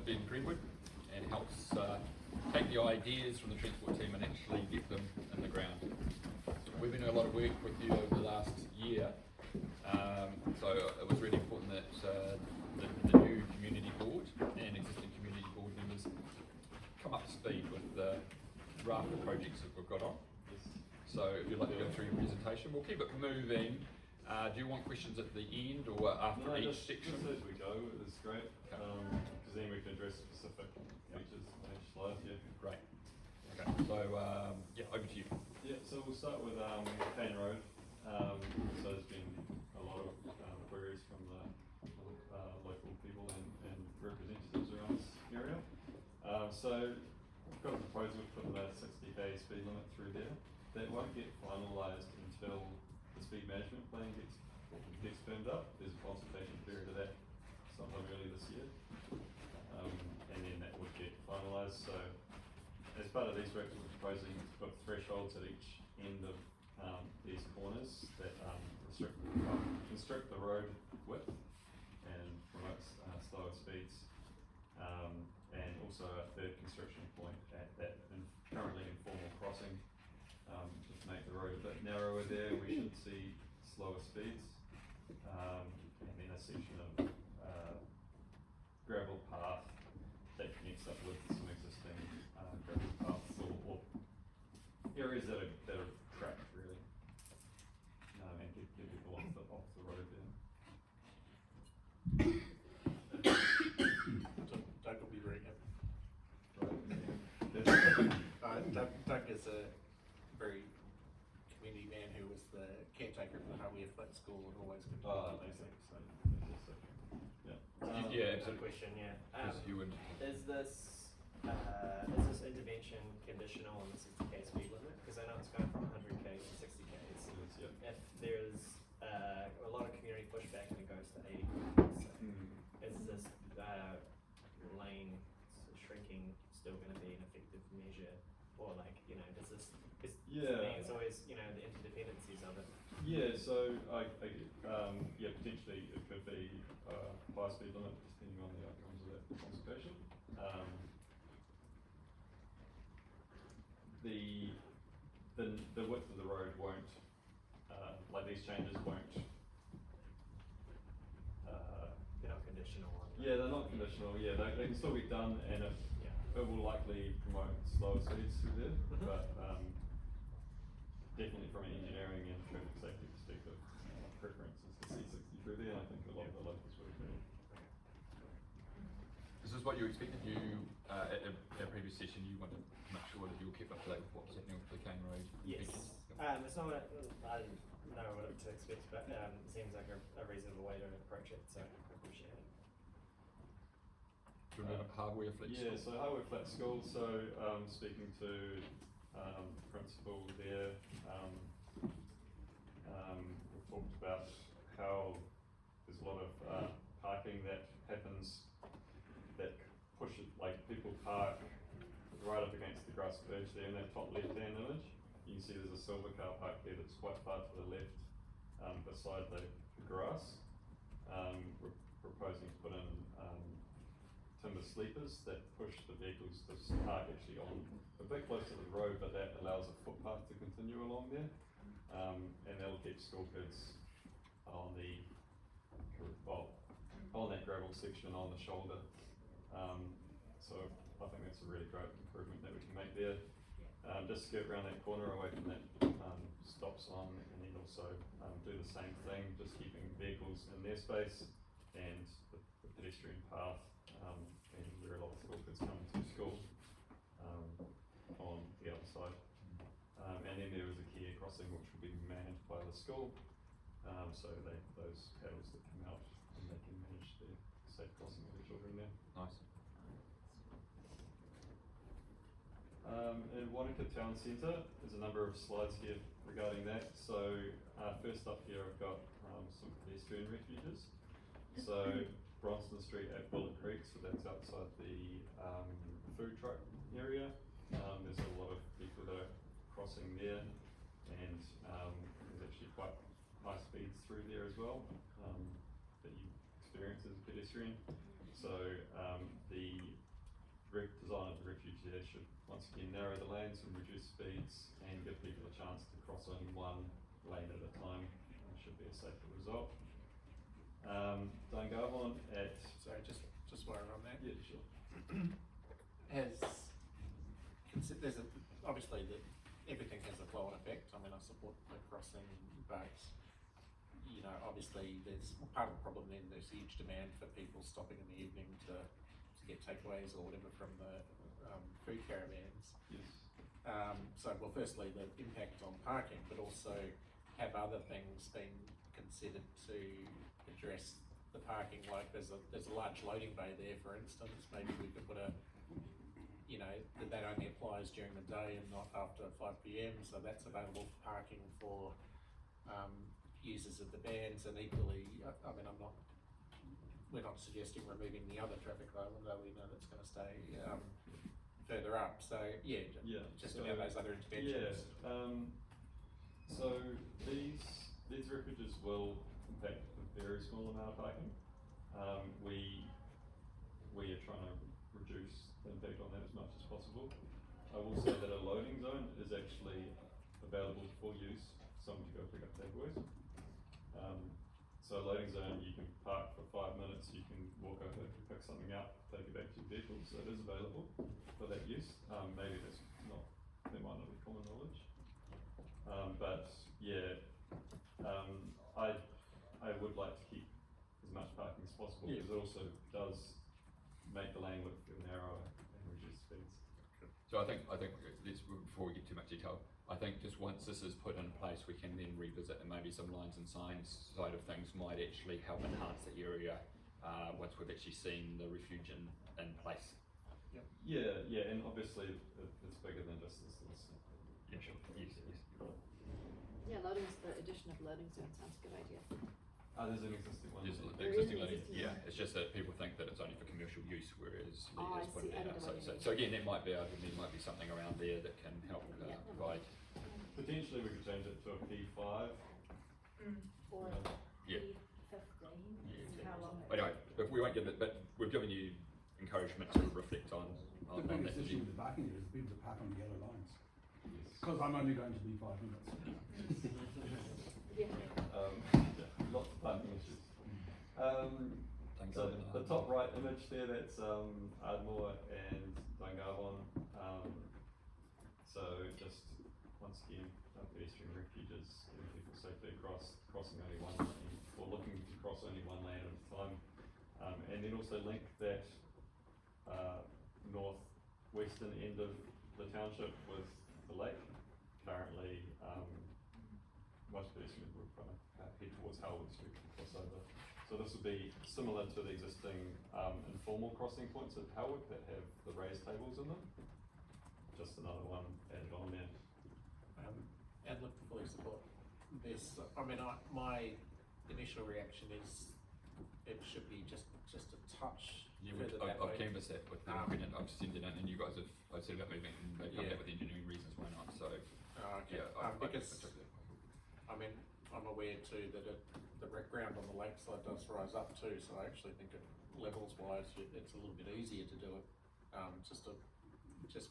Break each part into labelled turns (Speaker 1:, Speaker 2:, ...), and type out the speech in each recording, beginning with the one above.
Speaker 1: in Greenwood and helps take the ideas from the transport team and actually get them in the ground. We've been doing a lot of work with you over the last year, so it was really important that the new community board and existing community board members come up to speed with the raft of projects that we've got on. So if you'd like to go through your presentation, we'll keep it moving. Do you want questions at the end or after each section?
Speaker 2: Just as we go is great, because then we can address specific features on each slide. Yeah.
Speaker 1: Great. Okay. So yeah, over to you.
Speaker 2: Yeah. So we'll start with Kane Road. So there's been a lot of queries from the local people and representatives around this area. So we've got a proposal to put the 60k speed limit through there. That won't get finalised until the speed management plan gets firmed up. There's a consultation period of that sometime early this year, and then that would get finalised. So as part of these works, we're proposing to put thresholds at each end of these corners that constrict the road width and promotes slower speeds, and also a third construction point at that currently informal crossing. Just to make the road a bit narrower there, we should see slower speeds, and then a section of gravel path that connects up with some existing gravel paths or areas that are tracked really, and get people off the road there.
Speaker 3: Doug will be very happy. Doug is a very community man who was the caretaker for the Highway Flat School and always could do those things. So.
Speaker 2: Yeah.
Speaker 1: Yeah,
Speaker 4: Good question. Yeah.
Speaker 1: Yes, you would.
Speaker 4: Is this intervention conditional on the 60k speed limit? Because I know it's going from 100k to 60k.
Speaker 2: Yeah.
Speaker 4: If there's a lot of community pushback and it goes to 80, so is this lane shrinking still going to be an effective measure, or like does this?
Speaker 2: Yeah.
Speaker 4: It's always the interdependencies of it.
Speaker 2: Yeah, so yeah, potentially it could be high speed limit depending on the outcomes of that consultation. The width of the road won't, like these changes won't.
Speaker 4: They're not conditional on.
Speaker 2: Yeah, they're not conditional. Yeah, they can still be done, and it will likely promote slower speeds through there, but definitely from an engineering and traffic safety perspective, preference is to see 60 through there, and I think a lot of the locals would agree.
Speaker 1: This is what you expected. You at a previous session, you wanted to make sure that you were kept up to date with what was happening with the Kane Road.
Speaker 4: Yes. It's not I didn't know what to expect, but it seems like a reasonable way to approach it, so I appreciate it.
Speaker 1: Do you remember Hardware Flat School?
Speaker 2: Yeah, so Hardware Flat School, so speaking to principal there, we've talked about how there's a lot of parking that happens that push it, like people park right up against the grass verge there in that top left-hand image. You can see there's a silver car park there that's quite far to the left beside the grass. We're proposing to put in timber sleepers that push the vehicles to park actually on a bit close to the road, but that allows a footpath to continue along there, and that'll keep school kids on on that gravel section on the shoulder. So I think that's a really great improvement that we can make there. Just skirt around that corner away from that stop sign, and then also do the same thing, just keeping vehicles in their space and the pedestrian path, and where a lot of school kids come to school on the other side. And then there is a key crossing which will be manned by the school, so those paddles that come out and they can manage the safe crossing of the children there.
Speaker 1: Nice.
Speaker 2: In Wānaka Town Centre, there's a number of slides here regarding that. So first up here I've got some pedestrian refuges. So Bronston Street at Bullet Creek, so that's outside the food truck area. There's a lot of people that are crossing there, and there's actually quite high speeds through there as well that you experience as a pedestrian. So the design of the refuge there should once again narrow the lanes and reduce speeds and give people a chance to cross only one lane at a time. It should be a safer result. Dungarvan at...
Speaker 3: Sorry, just while we're on that.
Speaker 2: Yeah, sure.
Speaker 3: There's obviously everything has a flow-on effect. I mean, I support the crossing, but you know, obviously there's part of the problem. Then there's huge demand for people stopping in the evening to get takeaways or whatever from the food caravans.
Speaker 2: Yes.
Speaker 3: So, well, firstly, the impact on parking, but also have other things been considered to address the parking? Like there's a large loading bay there, for instance. Maybe we could put you know, that only applies during the day and not after 5 p.m. So that's available for parking for users of the bands, and equally, I mean, we're not suggesting removing the other traffic light, although we know that's going to stay further up. So yeah, just about those other interventions.
Speaker 2: Yeah. So these refuges will impact a very small amount of parking. We are trying to reduce the impact on that as much as possible. I will say that a loading zone is actually available for use, someone to go pick up takeaways. So a loading zone, you can park for 5 minutes, you can walk over, pick something up, take it back to your vehicle, so it is available for that use. Maybe that might not be common knowledge. But yeah, I would like to keep as much parking as possible, because it also does make the lane look narrower and reduce speeds.
Speaker 1: So I think before we get too much detail, I think just once this is put in place, we can then revisit, and maybe some lines and signs side of things might actually help enhance the area once we've actually seen the refuge in place.
Speaker 2: Yeah, and obviously it's bigger than just this.
Speaker 1: Yeah, sure. Yes.
Speaker 5: Yeah, the addition of loading zone sounds a good idea.
Speaker 2: There's an existing one.
Speaker 1: There's the
Speaker 5: There is
Speaker 1: existing
Speaker 5: an
Speaker 1: loading,
Speaker 5: existing
Speaker 1: yeah.
Speaker 5: one.
Speaker 1: It's just that people think that it's only for commercial use, whereas
Speaker 5: I
Speaker 1: it's put
Speaker 5: see, I
Speaker 1: there.
Speaker 5: know what you mean.
Speaker 1: So again, there might be something around there that can help
Speaker 5: Yeah.
Speaker 1: provide.
Speaker 2: Potentially we could change it to a P5.
Speaker 5: Or
Speaker 1: Yeah.
Speaker 5: P15,
Speaker 1: Yeah.
Speaker 5: how long?
Speaker 1: Anyway, but we won't give it. But we've given you encouragement to reflect on
Speaker 6: The
Speaker 1: that.
Speaker 6: biggest issue with the parking is people that park on the yellow lines.
Speaker 2: Yes.
Speaker 6: Because I'm only going to be 5 minutes.
Speaker 5: Yeah.
Speaker 2: Lots of parking issues.
Speaker 1: Thanks.
Speaker 2: So the top right image there, that's Ardmore and Dungarvan. So just once again, pedestrian refuges, getting people safely across, crossing only one lane, or looking to cross only one lane at a time. And then also link that northwestern end of the township with the lake. Currently, most pedestrians would kind of head towards Howard Street to cross over. So this would be similar to the existing informal crossing points at Howard that have the raised tables in them. Just another one added on there.
Speaker 3: And look, fully support this. I mean, my initial reaction is it should be just a touch further that
Speaker 1: I've
Speaker 3: way.
Speaker 1: canvassed that with the I've sent it in, and you guys have. I've said about moving, and they come back with engineering reasons why not. So
Speaker 3: Okay.
Speaker 1: yeah,
Speaker 3: Because I mean, I'm aware too that the ground on the lakeside does rise up too. So I actually think levels wise, it's a little bit easier to do it. Just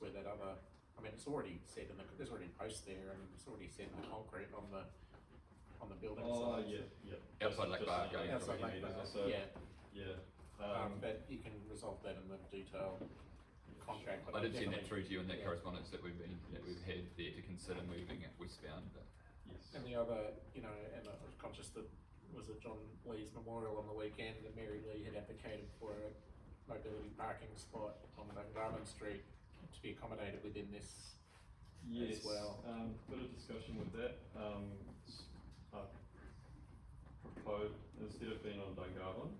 Speaker 3: where that other. I mean, it's already set in there's already posts there, and it's already set in the concrete on the building side.
Speaker 2: Yeah.
Speaker 1: Outside Lake Bar, going
Speaker 3: Outside
Speaker 2: from
Speaker 3: Lake
Speaker 2: meters
Speaker 3: Bar,
Speaker 2: or so.
Speaker 3: yeah. But you can resolve that in the detail contract.
Speaker 1: I did send that
Speaker 3: definitely-
Speaker 1: through to you in that
Speaker 3: yeah.
Speaker 1: correspondence that we've had there to consider moving it westbound. But
Speaker 2: Yes.
Speaker 3: And the other, you know, and I was conscious that was it John Lee's memorial on the weekend, and Mary Lee had advocated for a mobility parking spot on Garden Street to be accommodated within this
Speaker 2: Yes.
Speaker 3: as well.
Speaker 2: Bit of discussion with that. I proposed, instead of being on Dungarvan,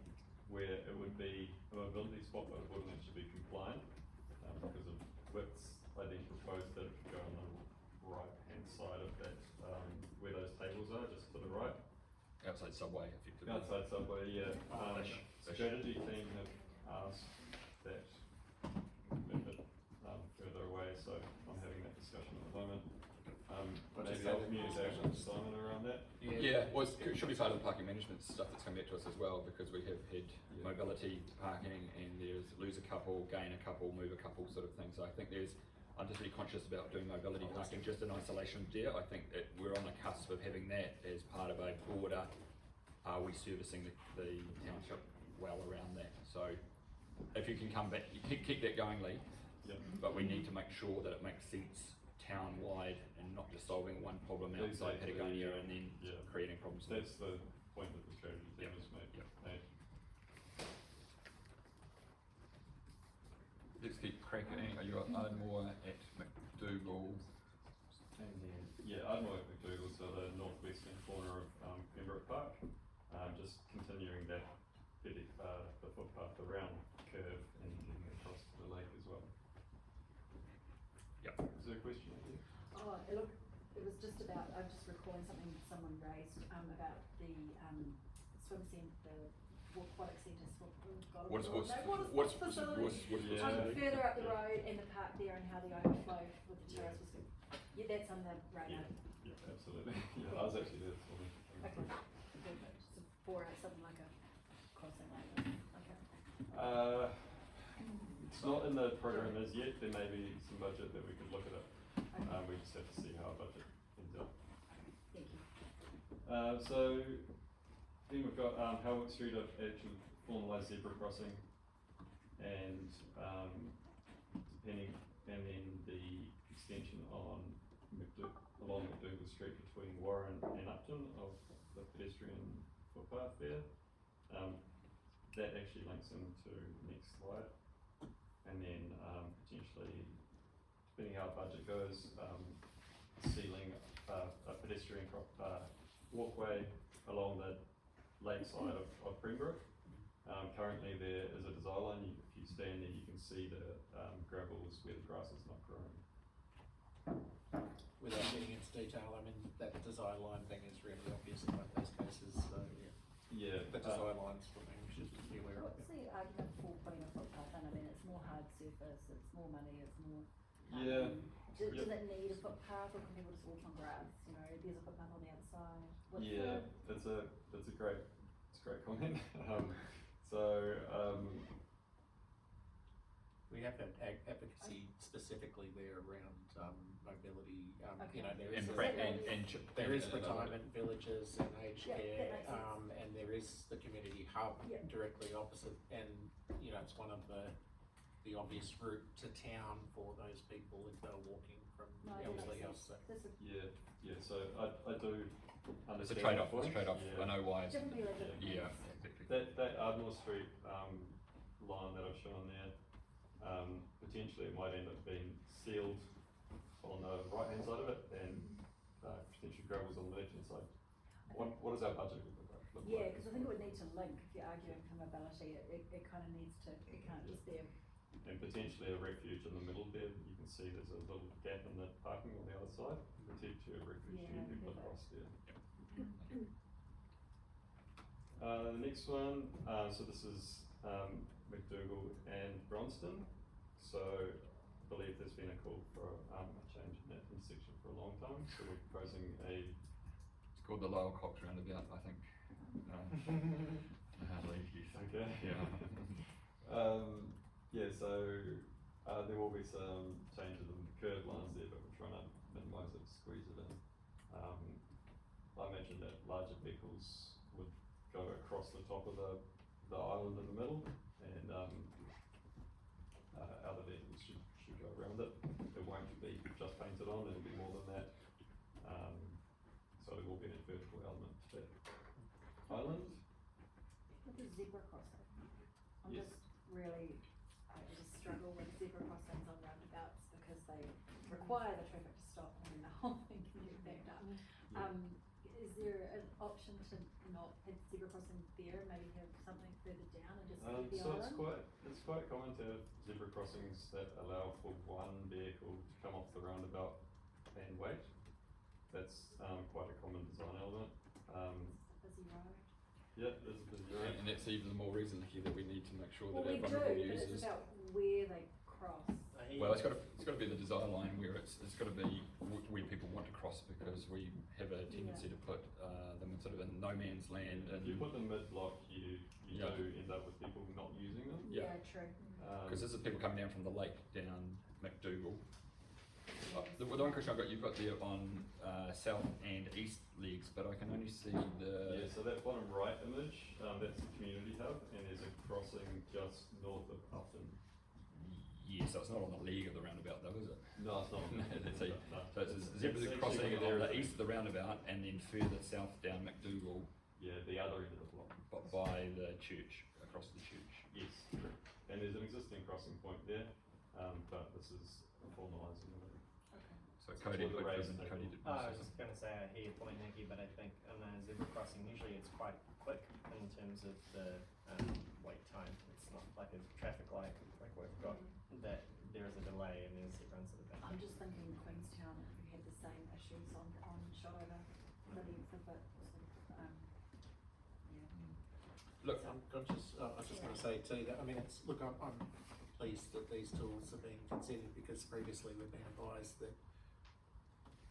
Speaker 2: where it would be a mobility spot but it wouldn't actually be compliant because of widths, I then proposed that it could go on the right hand side of that, where those tables are, just to the right.
Speaker 1: outside Subway, effectively.
Speaker 2: Outside Subway, yeah.
Speaker 1: Ish.
Speaker 2: Strategy team have asked that move it further away, so I'm having that discussion at the moment.
Speaker 3: What
Speaker 2: Maybe
Speaker 3: is
Speaker 2: I'll
Speaker 3: that?
Speaker 2: communicate with Simon around that.
Speaker 3: Yeah,
Speaker 1: Yeah, well, it should be part of the parking management stuff that's come back to us as well, because we have had mobility parking, and there's lose a couple, gain a couple, move a couple sort of thing. So I think I'm just really conscious about doing mobility parking just in isolation there. I think that we're on the cusp of having that as part of a broader, are we servicing the township well around that? So if you can come back, you keep that going, Lee, but we need to make sure that it makes sense town-wide and not just solving one problem outside Patagonia and then creating problems.
Speaker 2: That's the point that the strategy team has made.
Speaker 1: Let's keep cracking. Are you at Ardmore at McDougall?
Speaker 2: And then, Ardmore at McDougall, so the northwestern corner of Pembroke Park. Just continuing that the footpath around curve and getting across to the lake as well.
Speaker 1: Yep.
Speaker 2: Is there a question here?
Speaker 5: Oh, it was just about, I'm just recalling something someone raised, about the, swim centre, the aquatic centre,
Speaker 1: What's
Speaker 5: further up the road and the park there and how the overflow with the terrace was good. Yeah, that's on the radar.
Speaker 2: Yeah, absolutely. I was actually there this morning.
Speaker 5: Okay, good, so for something like a crossing like that, okay.
Speaker 2: It's not in the program as yet. There may be some budget that we could look at it.
Speaker 5: Okay.
Speaker 2: We just have to see how our budget ends up.
Speaker 5: Thank you.
Speaker 2: So then we've got Howard Street of actually formalised zebra crossing, and and then the extension on along McDougall Street between Warren and Upton of the pedestrian footpath there. That actually links into the next slide, and then potentially, depending how our budget goes, sealing a pedestrian walkway along the lakeside of Pembroke. Currently there is a design line. If you stand there, you can see the gravel is where the grass is not growing.
Speaker 3: Without getting into detail, I mean, that design line thing is really obvious in both those cases, so
Speaker 2: Yeah.
Speaker 3: the design lines for me, we should be aware of.
Speaker 5: What's the argument for putting a footpath in? I mean, it's more hard surface, it's more money, it's more.
Speaker 2: Yeah.
Speaker 5: Does it need a footpath, or can people just walk on grass? You know, there's a footpath on the other side.
Speaker 2: That's a great comment.
Speaker 3: We have had advocacy specifically there around mobility,
Speaker 5: Okay.
Speaker 3: you know, there
Speaker 1: And
Speaker 3: is retirement villages and aged
Speaker 5: Yeah,
Speaker 3: care,
Speaker 5: that makes sense.
Speaker 3: and there is the community hub
Speaker 5: Yeah.
Speaker 3: directly opposite, and, you know, it's one of the obvious route to town for those people if they're walking from
Speaker 5: No, that
Speaker 3: Elsley
Speaker 5: makes
Speaker 3: House.
Speaker 5: sense.
Speaker 3: So.
Speaker 5: This is
Speaker 2: So I do understand.
Speaker 1: It's a trade-off.
Speaker 2: the point.
Speaker 1: It's a trade-off.
Speaker 2: Yeah.
Speaker 1: I know why.
Speaker 5: definitely a little bit.
Speaker 1: Yeah, exactly.
Speaker 2: That Ardmore Street line that I've shown there, potentially it might end up being sealed on the right hand side of it, and potentially gravels on the left hand side. What does our budget look like?
Speaker 5: Yeah, because I think it would need to link, if you're arguing for mobility, it kind of needs to, it can't just be a.
Speaker 2: And potentially a refuge in the middle there. You can see there's a little gap in the parking on the other side. Potentially a refuge to get people across there. The next one, so this is McDougall and Bronston. So I believe there's been a call for a change in that intersection for a long time. So we're proposing
Speaker 1: It's called the Lower Cox roundabout, I think.
Speaker 2: Okay.
Speaker 1: Yeah.
Speaker 2: So there will be some changes in the curve lines there, but we're trying to minimise it, squeeze it in. I imagine that larger vehicles would go across the top of the island in the middle, and other vehicles should go around it. It won't be just painted on, it'll be more than that. So there will be a vertical element to that island.
Speaker 5: With the zebra crossing, I'm
Speaker 2: Yes.
Speaker 5: just really, I just struggle with zebra crossings on roundabouts because they require the traffic to stop and then the whole thing can get backed up. Is there an option to not have zebra crossing there, maybe have something further down and just leave the
Speaker 2: So
Speaker 5: island?
Speaker 2: it's quite common to have zebra crossings that allow for one vehicle to come off the roundabout and wait. That's quite a common design element.
Speaker 5: Busy road.
Speaker 2: Yeah, there's a busy road.
Speaker 1: And that's even the more reason here that we need to make sure
Speaker 5: Well,
Speaker 1: that
Speaker 5: we
Speaker 1: our
Speaker 5: do,
Speaker 1: vulnerable
Speaker 5: but
Speaker 1: users.
Speaker 5: it's about where they cross.
Speaker 3: I
Speaker 1: Well, it's got to be the design line where it's got to be where people want to cross, because we have a tendency to put them in sort of in no man's land. And
Speaker 2: if you put them mid-block, you
Speaker 1: Yeah.
Speaker 2: do end up with people not using them.
Speaker 1: Yeah.
Speaker 5: True.
Speaker 1: Because this is people coming down from the lake down McDougall. The one question I've got, you've got there on south and east legs, but I can only see
Speaker 2: Yeah, so that bottom right image, that's the community hub, and there's a crossing just north of Upton.
Speaker 1: Yeah, so it's not on the leg of the roundabout though, is it?
Speaker 2: No, it's not.
Speaker 1: No, that's a,
Speaker 2: No.
Speaker 1: so it's a
Speaker 2: It's
Speaker 1: zebra
Speaker 2: actually
Speaker 1: crossing
Speaker 2: there
Speaker 1: on the
Speaker 2: is a-
Speaker 1: east of the roundabout, and then further south down McDougall
Speaker 2: Yeah, the other end of the block.
Speaker 1: by the church, across the church.
Speaker 2: Yes, correct. And there's an existing crossing point there, but this is formalising it.
Speaker 1: So Cody,
Speaker 2: with the raised
Speaker 1: Whitford and Cody did.
Speaker 4: I was just going to say, I hear your point, Nikki, but I think on a zebra crossing, usually it's quite quick in terms of the wait time. It's not like a traffic light like we've got, that there is a delay and there's everyone's sort of back.
Speaker 5: I'm just thinking Queenstown, we had the same issues on Shotover, the length of it, sort of,
Speaker 1: Look,
Speaker 3: I'm conscious, I was just gonna say too, that, I mean, it's, look, I'm pleased that these tools are being considered, because previously we've been advised that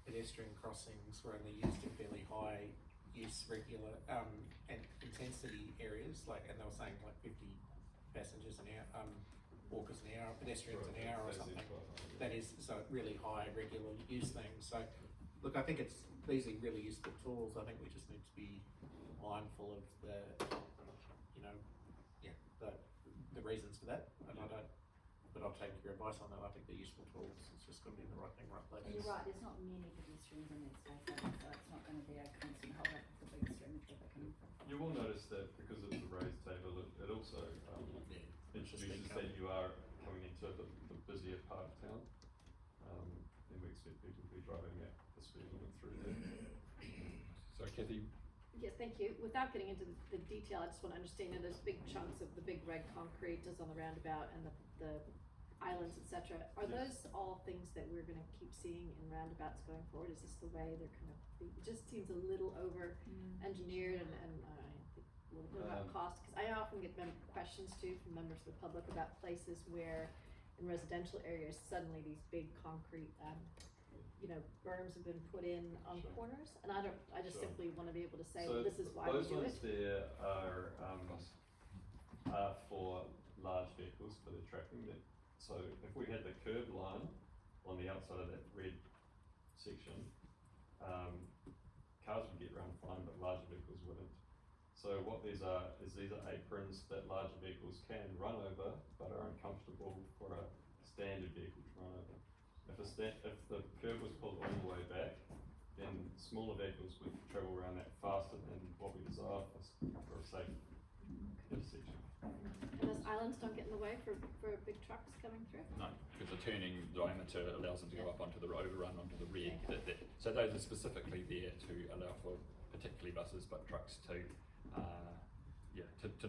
Speaker 3: pedestrian crossings were only used in fairly high use regular, and intensity areas, like, and they were saying like 50 passengers an hour, walkers an hour, pedestrians an hour or something. That is, so really high regular use things, so, look, I think these are really useful tools. I think we just need to be mindful of the reasons for that, and but I'll take your advice on that. I think they're useful tools. It's just got to be in the right thing, right place.
Speaker 5: And you're right, there's not many pedestrians in that space, so it's not going to be a constant hold up of the big stream of traffic coming from.
Speaker 2: You will notice that because it's a raised table, it also introduces that you are coming into the busier part of town, and we expect people to be driving at the speed limit through there.
Speaker 1: so Kathy,
Speaker 7: Yes, thank you. Without getting into the detail, I just want to understand that there's big chunks of the big red concrete is on the roundabout and the islands, etc. Are those all things that we're going to keep seeing in roundabouts going forward? Is this the way they're going to be? It just seems a little over engineered and I think a little bit about cost, because I often get questions too from members of the public about places where in residential areas suddenly these big concrete berms have been put in on
Speaker 2: Sure.
Speaker 7: corners, and I just
Speaker 2: Sure.
Speaker 7: simply want to be able to say,
Speaker 2: So
Speaker 7: well, this is why we
Speaker 2: those
Speaker 7: do
Speaker 2: ones
Speaker 7: it.
Speaker 2: there are for large vehicles for the tracking. So if we had the curb line on the outside of that red section, cars would get around fine, but larger vehicles wouldn't. So what these are aprons that larger vehicles can run over, but are uncomfortable for a standard vehicle to run over. If the curb was pulled all the way back, then smaller vehicles would travel around that faster than what we desire for a safe intersection.
Speaker 7: And those islands don't get in the way for big trucks coming through?
Speaker 1: no, because the turning diameter allows them to go up onto the overrun onto the red. So those are specifically there to allow for particularly buses, but trucks to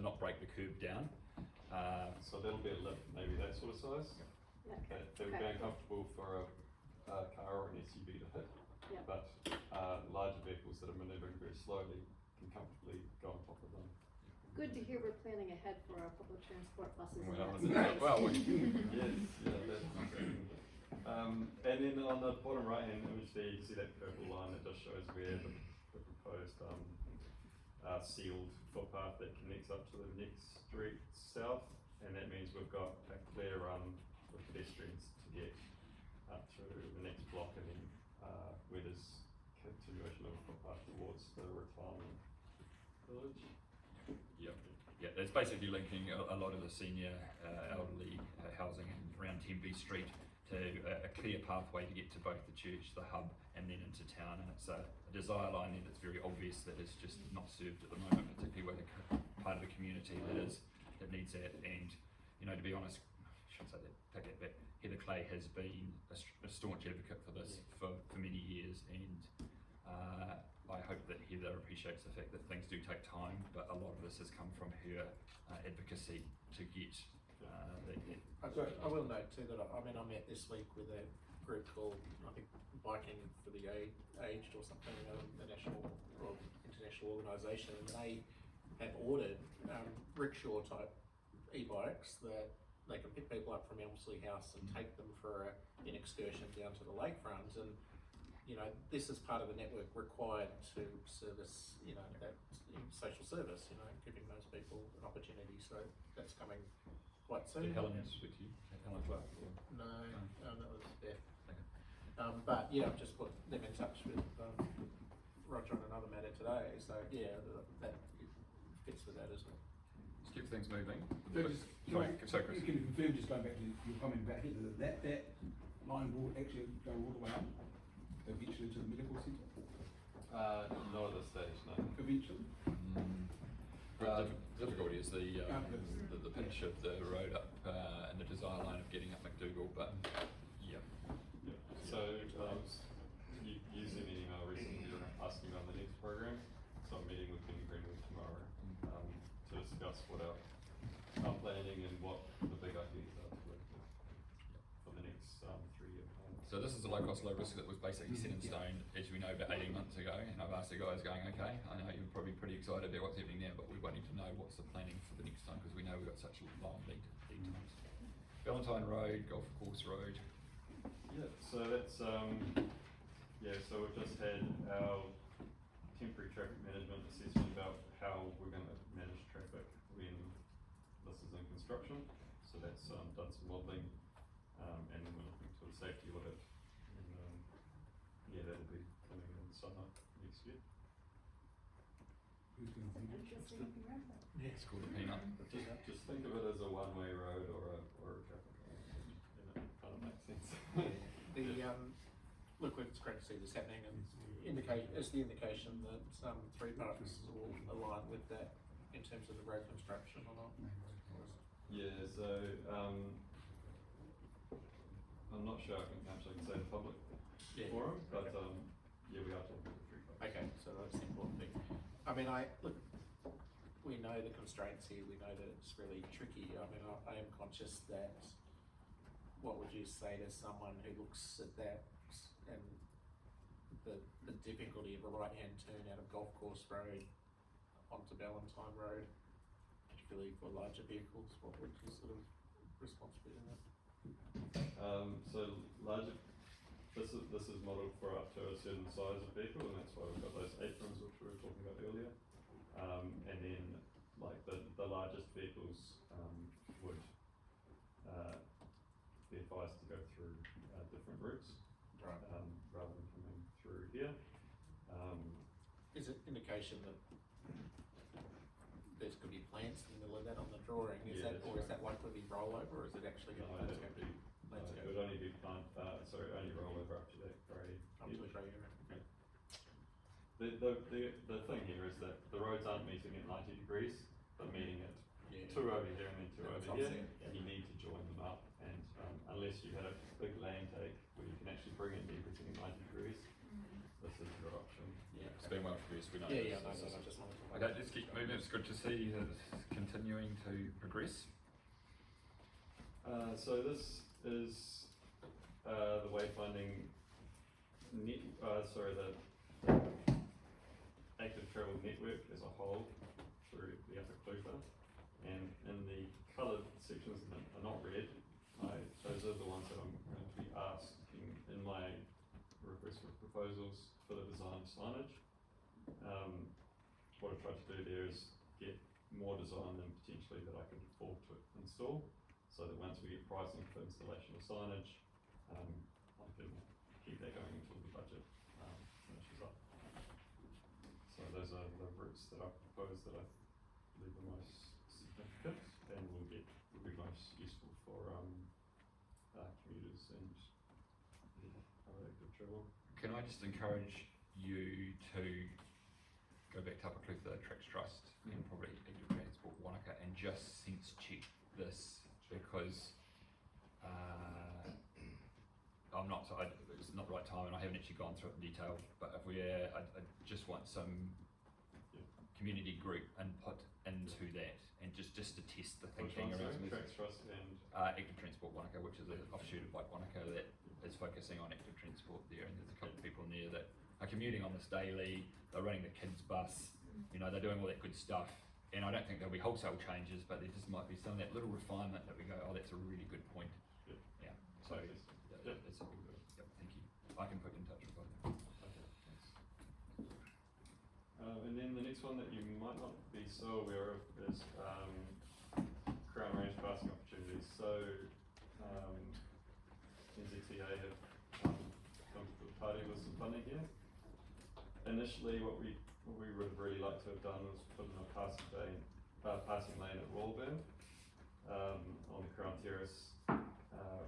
Speaker 1: not break the curb down.
Speaker 2: So that'll be a lift, maybe that sort of size.
Speaker 7: Yeah,
Speaker 2: That would be uncomfortable for a car or an SUV to hit.
Speaker 7: Yeah.
Speaker 2: But larger vehicles that are manoeuvring very slowly can comfortably go on top of them.
Speaker 7: Good to hear we're planning ahead for our public transport buses. in that
Speaker 1: Well,
Speaker 7: space.
Speaker 2: Yes, yeah, that's and then on the bottom right hand image there, you can see that purple line that just shows where the proposed sealed footpath that connects up to the next street south, and that means we've got a clear run for pedestrians to get up to the next block, and then where there's continuation of footpath towards the retirement village.
Speaker 1: Yeah, it's basically linking a lot of the senior elderly housing around Tembe Street to a clear pathway to get to both the church, the hub, and then into town. And it's a desire line there that's very obvious that is just not served at the moment, particularly where the part of the community that needs that. And to be honest, I shouldn't say that, take that back. Heather Clay has been a staunch advocate for this for many years, and I hope that Heather appreciates the fact that things do take time, but a lot of this has come from her advocacy to get
Speaker 3: I will note too that I met this week with a group called, I think, Biking for the Aged or something, the national or international organisation, and they have ordered rickshaw type e-bikes that they can pick people up from Elmsley House and take them for an excursion down to the lakefront, and you know, this is part of the network required to service, you know, that social service, you know, giving those people an opportunity. So that's coming quite soon.
Speaker 1: Did Helen speak to you? Helen Clark? Or?
Speaker 3: No, that was Beth.
Speaker 1: Okay.
Speaker 3: But yeah, I've just put them in touch with Roger on another matter today. So yeah, that fits with that as well.
Speaker 1: Let's keep things moving.
Speaker 6: So just,
Speaker 1: Sorry, Chris.
Speaker 6: can you confirm, just going back to your comment about here, that line will actually go all the way up eventually to the medical centre?
Speaker 2: Not at this stage, no.
Speaker 6: Eventually?
Speaker 1: The difficulty is the pitch of the road up and the desire line of getting up McDougall, but yeah.
Speaker 2: Yeah. So, you sent me an email recently asking about the next program. So I'm meeting with Kenny Greenwood tomorrow to discuss what our planning and what the big ideas are to work with for the next 3-year plan.
Speaker 1: So this is a low cost, low risk that was basically set in stone, as we know, about 18 months ago, and I've asked the guys going, okay, I know you're probably pretty excited about what's happening now, but we're wanting to know what's the planning for the next time, because we know we've got such long lead times. Valentine Road, Golf Course Road.
Speaker 2: Yeah, so that's, so we've just had our temporary traffic management assessment about how we're going to manage traffic when this is in construction. So that's done some modelling, and then we're looking to a safety audit. And that'll be coming in the summer next year.
Speaker 6: Who's going to think?
Speaker 5: Interesting looking road though.
Speaker 3: Yeah,
Speaker 1: It's called a peanut.
Speaker 2: Just think of it as a one-way road or a traffic light, and it kind of makes sense.
Speaker 3: Look, it's great to see this happening, and it's the indication that three parties will align with that in terms of the road construction or not.
Speaker 2: Yeah, so I'm not sure I can actually say the public forum, but yeah, we are talking to three parties.
Speaker 3: Okay, so that's the important thing. I mean, we know the constraints here. We know that it's really tricky. I mean, I am conscious that. What would you say to someone who looks at that and the difficulty of a right-hand turn out of Golf Course Road onto Valentine Road, particularly for larger vehicles? What would your sort of response be to that?
Speaker 2: So larger, this is modelled for up to a certain size of vehicle, and that's why we've got those aprons which we were talking about earlier. And then like the largest vehicles would be advised to go through different routes,
Speaker 3: Right.
Speaker 2: rather than coming through here.
Speaker 3: Is it indication that there's going to be plants in the middle of that on the drawing? Is
Speaker 2: Yeah,
Speaker 3: that,
Speaker 2: that's
Speaker 3: or is
Speaker 2: right.
Speaker 3: that likely to be rollover, or is it actually
Speaker 2: No,
Speaker 3: going to
Speaker 2: that would be,
Speaker 3: landscape?
Speaker 2: it would only be only roll over up to that grade.
Speaker 3: Up to the grey area? Okay.
Speaker 2: The thing here is that the roads aren't meeting at 90 degrees, but meeting at
Speaker 3: Yeah.
Speaker 2: 2 over here and then 2
Speaker 3: That's
Speaker 2: over here,
Speaker 3: offset, yeah.
Speaker 2: and you need to join them up, and unless you had a big land take where you can actually bring in everything at 90 degrees, this is your option.
Speaker 3: Yeah.
Speaker 1: It's been well produced, we know.
Speaker 3: Yeah,
Speaker 1: this.
Speaker 3: I just wanted to.
Speaker 1: Okay, let's keep moving. It's good to see that it's continuing to progress.
Speaker 2: So this is the wayfinding the active travel network as a whole through the Upper Clutha, and in the coloured sections that are not red, those are the ones that I'm going to be asking in my request for proposals for the design of signage. What I've tried to do there is get more design than potentially that I could afford to install, so that once we get pricing for installation of signage, I can keep that going until the budget finishes up. So those are the routes that I've proposed that I believe are most significant and will be most useful for commuters and other active travel.
Speaker 1: Can I just encourage you to go back to Upper Clutha Tracks Trust and probably Active Transport Wānaka and just sense check this, because it's not the right time and I haven't actually gone through it in detail, but I just want some community group input into that and just to test the thinking around
Speaker 2: Tracks Trust and
Speaker 1: Active Transport Wānaka, which is an offshoot of Bike Wānaka that is focusing on active transport there, and there's a couple of people in there that are commuting on this daily, they're running the kids bus, you know, they're doing all that good stuff, and I don't think there'll be wholesale changes, but there just might be some, that little refinement that we go, oh, that's a really good point.
Speaker 2: Yep.
Speaker 1: Yeah, so
Speaker 2: Yep.
Speaker 1: it's a good, yep, thank you. I can put you in touch with both of them.
Speaker 2: Okay, thanks. And then the next one that you might not be so aware of is Crown Range passing opportunities. So NZTA have come to the party with some funding here. Initially, what we would have really liked to have done was put in a passing lane at Rollburn on the Crown Terrace.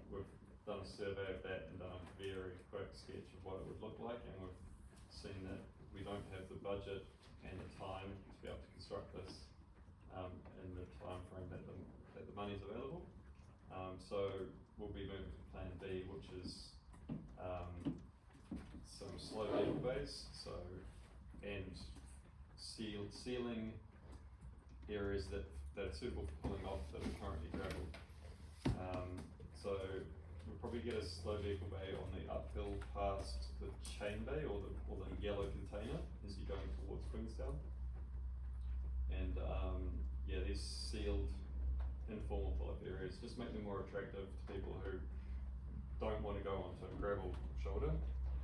Speaker 2: We've done a survey of that and done a very quick sketch of what it would look like, and we've seen that we don't have the budget and the time to be able to construct this in the time frame that the money's available. So we'll be moving to Plan B, which is some slow level bays, and sealing areas that are suitable for pulling off that are currently gravelled. So we'll probably get a slow vehicle bay on the uphill past the chain bay or the yellow container as you're going towards Queenstown. And these sealed informal pull-up areas just make them more attractive to people who don't want to go onto a gravel shoulder.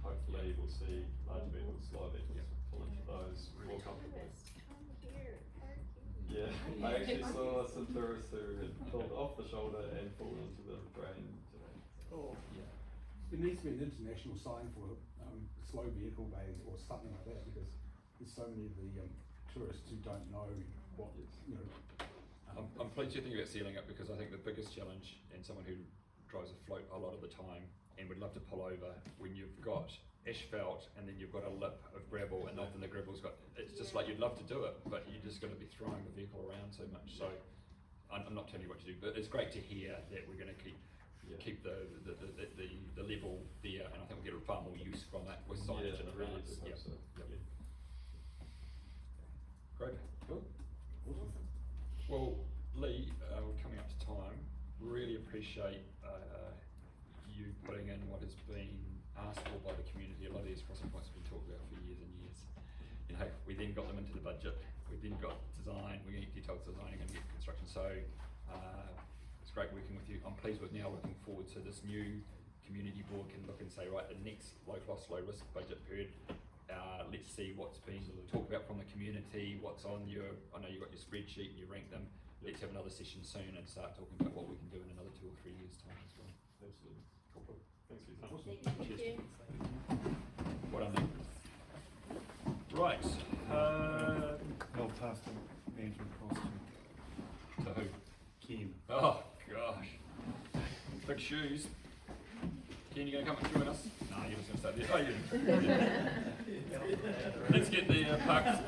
Speaker 2: Hopefully we'll see large vehicles, slow vehicles pull into those more comfortably.
Speaker 7: Come here, park
Speaker 2: Yeah,
Speaker 7: here.
Speaker 2: I actually saw some tourists who had pulled off the shoulder and pulled into the drain today.
Speaker 6: Oh.
Speaker 2: Yeah.
Speaker 6: There needs to be an international sign for slow vehicle bays or something like that, because there's so many of the tourists who don't know what, you know.
Speaker 1: I'm pleased you're thinking about sealing it, because I think the biggest challenge, and someone who drives a float a lot of the time and would love to pull over, when you've got asphalt and then you've got a lip of gravel, and often the gravel's got, it's just like you'd love to do it, but you're just going to be throwing the vehicle around so much. So I'm not telling you what to do, but it's great to hear that we're going to keep the level there, and I think we'll get far more use from that with signage and
Speaker 2: really
Speaker 1: around.
Speaker 2: good.
Speaker 1: Yep.
Speaker 2: So,
Speaker 1: Yep. Great. Cool.
Speaker 6: Awesome.
Speaker 1: Well, Lee, we're coming up to time. Really appreciate you putting in what has been asked for by the community. A lot of these crossing points have been talked about for years and years. You know, we then got them into the budget. We then got design. We're going to get detailed design. We're going to get construction. So it's great working with you. I'm pleased with now looking forward to this new community board can look and say, right, the next low cost, low risk budget period. Let's see what's been talked about from the community, what's on your, I know you've got your spreadsheet and you rank them. Let's have another session soon and start talking about what we can do in another 2 or 3 years' time as well.
Speaker 2: Absolutely. Cool. Thanks for your time.
Speaker 6: Awesome.
Speaker 7: Thank you.
Speaker 1: Cheers. Well done, mate. Right.
Speaker 8: I'll pass the management across to
Speaker 1: To who?
Speaker 8: Ken.
Speaker 1: Oh, gosh. Big shoes. Ken, you going to come and join us? No, you're just going to stay there. Oh, yeah. Let's get the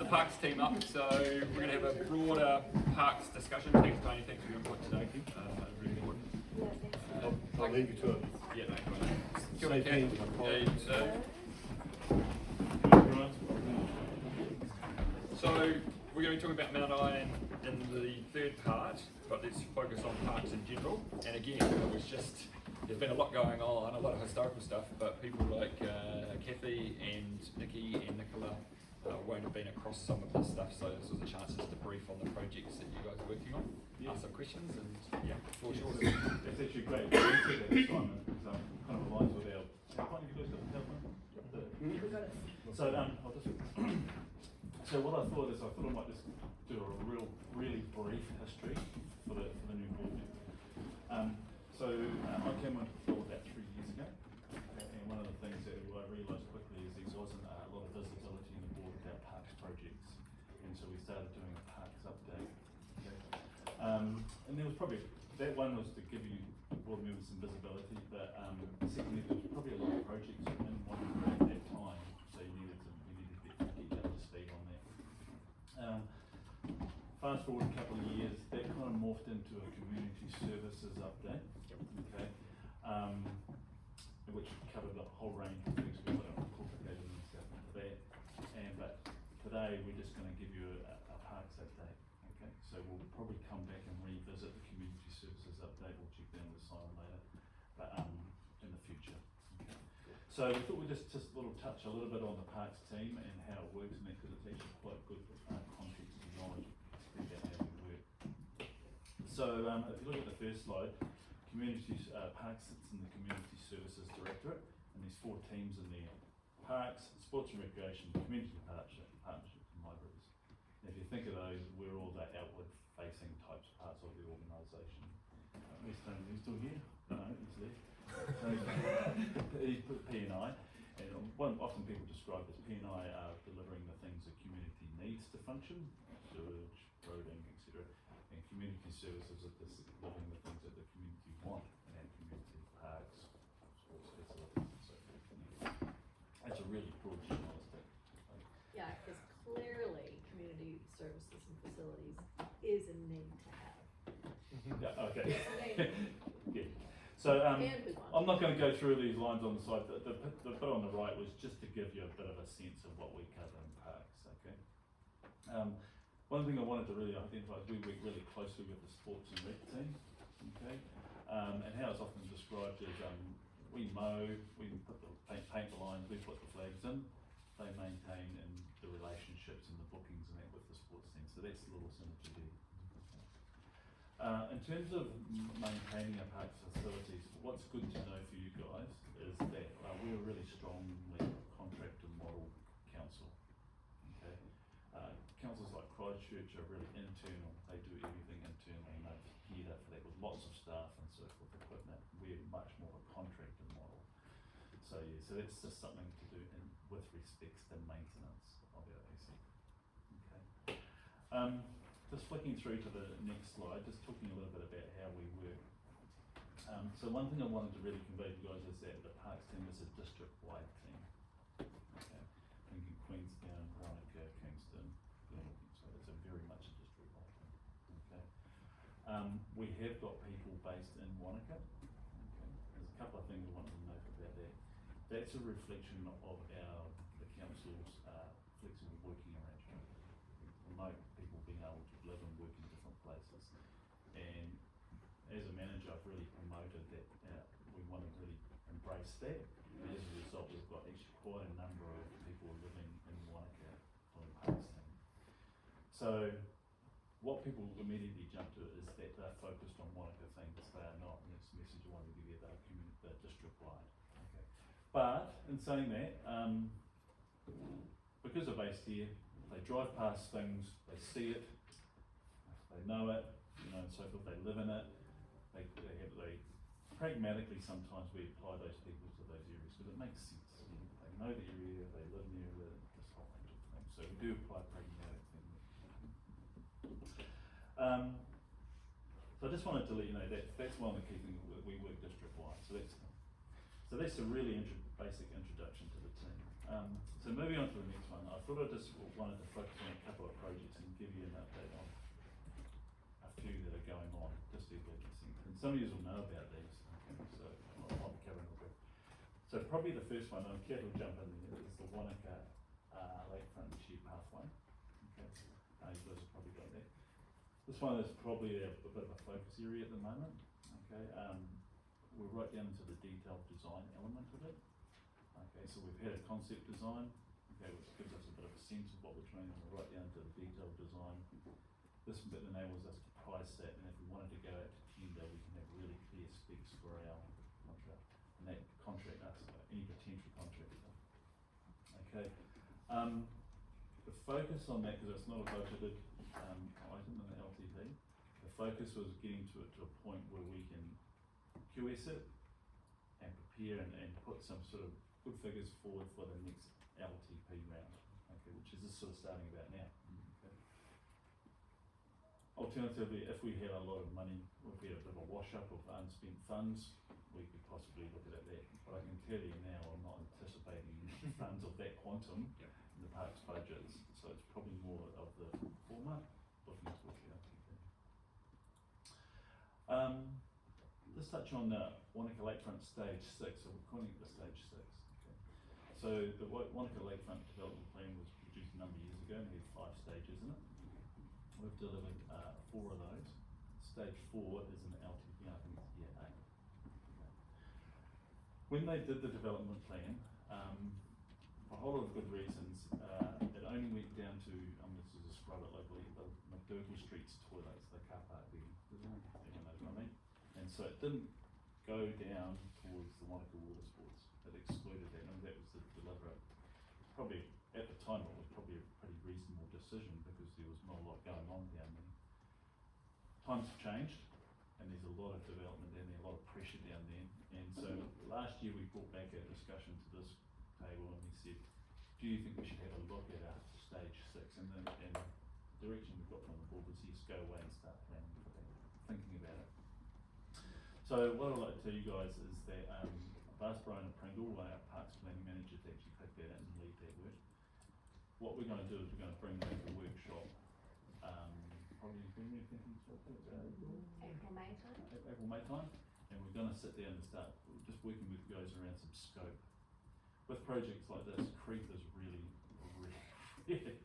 Speaker 1: parks team up. So we're going to have a broader parks discussion. Thanks, Tony. Thanks for your input today. Really important.
Speaker 8: I'll leave you to it.
Speaker 1: Yeah, no, go on. Kia ora,
Speaker 8: Say
Speaker 1: Ken.
Speaker 8: thank you, my colleagues.
Speaker 1: So we're going to be talking about Mount Iron in the third part, but let's focus on parks in general. And again, it was just, there's been a lot going on, a lot of historical stuff, but people like Kathy and Nikki and Nicola won't have been across some of this stuff, so this was a chance just to brief on the projects that you guys are working on, ask some questions, and yeah, for sure.
Speaker 8: It's actually great. You said that, Simon, because kind of aligns with our. Can't you guys got the PowerPoint? So I'll just. So what I thought I might just do a really brief history for the new board. So I came on board about 3 years ago, and one of the things that I realised quickly is there wasn't a lot of visibility in the board about parks projects, and so we started doing a parks update. Okay? And there was probably, that one was to give you board members some visibility, but secondly there was probably a lot of projects in one at that time, so we needed to get each other to speed on that. Fast forward a couple of years, that kind of morphed into a community services update, okay, which covered a whole range of things. We got complicated and stuff into that, but today we're just going to give you a parks update, okay. So we'll probably come back and revisit the community services update. We'll check in with Simon later, but in the future. Okay. So we thought we'd just touch a little bit on the parks team and how it works, and that because it's actually quite good context and knowledge. about how we work. So if you look at the first slide, Parks sits in the Community Services Directorate, and there's 4 teams in there: Parks, Sports and Recreation, Community Partnerships, and Libraries. And if you think of those, we're all the outward-facing types of parts of the organisation. Where's Tony? Are you still here? No, he's there. He's put P&I, and often people describe as P&I are delivering the things the community needs to function, sewage, roading, etc. And community services are just delivering the things that the community want in our community: parks, sports facilities, and so forth. That's a really broad generalistic.
Speaker 7: Yeah, because clearly community services and facilities is a need to have.
Speaker 8: Yeah, okay.
Speaker 7: It's a need.
Speaker 8: Yeah. So
Speaker 7: And we want.
Speaker 8: I'm not going to go through these lines on the side. The bit on the right was just to give you a bit of a sense of what we cover in parks. Okay. One thing I wanted to really identify is we work really closely with the sports and rec team. Okay. And how it's often described is we mow, we put the paint the lines, we put the flags in. They maintain and the relationships and the bookings and that with the sports team. So that's a little synergy there. In terms of maintaining our parks facilities, what's good to know for you guys is that we're a really strongly contractor model council. Okay, councils like Christchurch are really internal. They do everything internally, and they've geared up for that with lots of staff and so forth, equipment. We're much more of a contractor model. So yeah, so that's just something to do with respects to maintenance of our asset. Okay. Just flicking through to the next slide, just talking a little bit about how we work. So one thing I wanted to really convey to you guys is that the Parks team is a district-wide team. Okay. Thinking Queenstown, Wānaka, Kingston, so it's a very much a district-wide team. Okay. We have got people based in Wānaka. Okay. There's a couple of things I wanted to note about that. That's a reflection of the council's flexible working arrangement. Remote people being able to live and work in different places. And as a manager, I've really promoted that. We want to really embrace that. And as a result, we've got actually quite a number of people living in Wānaka on the Parks team. So what people immediately jump to is that they're focused on Wānaka things. They are not, and that's the message I wanted to give you, they're district-wide. Okay. But in saying that, because they're based here, they drive past things, they see it, they know it, and so forth. They live in it. They pragmatically sometimes we apply those people to those areas because it makes sense. They know the area, they live near it, this whole range of things. So we do apply pragmatic things. So I just wanted to let you know that that's one of the key things. We work district-wide. So that's a really basic introduction to the team. So moving on to the next one, I thought I just wanted to focus on a couple of projects and give you an update on a few that are going on, just to get a sense. And some of you will know about these, okay, so I might be covering a bit. So probably the first one, Kat will jump in there, is the Wānaka Lakefront Shared Pathway. Okay, you guys have probably got that. This one is probably a bit of a focus area at the moment. Okay, we're right down into the detailed design element of it. Okay, so we've had a concept design, okay, which gives us a bit of a sense of what we're trying to right down to the detailed design. This bit enables us to price that, and if we wanted to go out to tender, we can have really clear specs for our contract, and that contract us, any potential contractor. Okay, the focus on that, because it's not a budgeted item in the LTP, the focus was getting to it to a point where we can QS it and prepare and put some sort of good figures forward for the next LTP round, okay, which is just sort of starting about now. Okay. Alternatively, if we had a lot of money, if we had a bit of a wash up of unspent funds, we could possibly look at that. But I can tell you now, I'm not anticipating funds of that quantum in the parks budgets, so it's probably more of the former, looking towards the LTP. Let's touch on Wānaka Lakefront Stage 6, so we're calling it the Stage 6. Okay. So the Wānaka Lakefront Development Plan was produced a number of years ago and had 5 stages in it. We've delivered 4 of those. Stage 4 is an LTP, I think it's year 8. Okay. When they did the development plan, for a whole lot of good reasons, it only went down to, I'm just to describe it locally, the Durkle Street's toilets, the car park there, everyone knows what I mean? And so it didn't go down towards the Wānaka water sports, it excluded that, and that was the deliberate, probably, at the time, it was probably a pretty reasonable decision, because there was not a lot going on down there. Times have changed, and there's a lot of development down there, a lot of pressure down there, and so last year we brought back a discussion to this table, and we said, do you think we should have a look at our stage 6, and the direction we got from the board was, yes, go away and start planning for that, thinking about it. So what I'd like to tell you guys is that I've asked Brian Pringle, our Parks Planning Manager, to actually take that in and lead that work. What we're going to do is we're going to bring back a workshop, probably when we're thinking
Speaker 7: April, May time?
Speaker 8: April, May time, and we're going to sit down and start just working with you guys around some scope. With projects like this, creep is really big,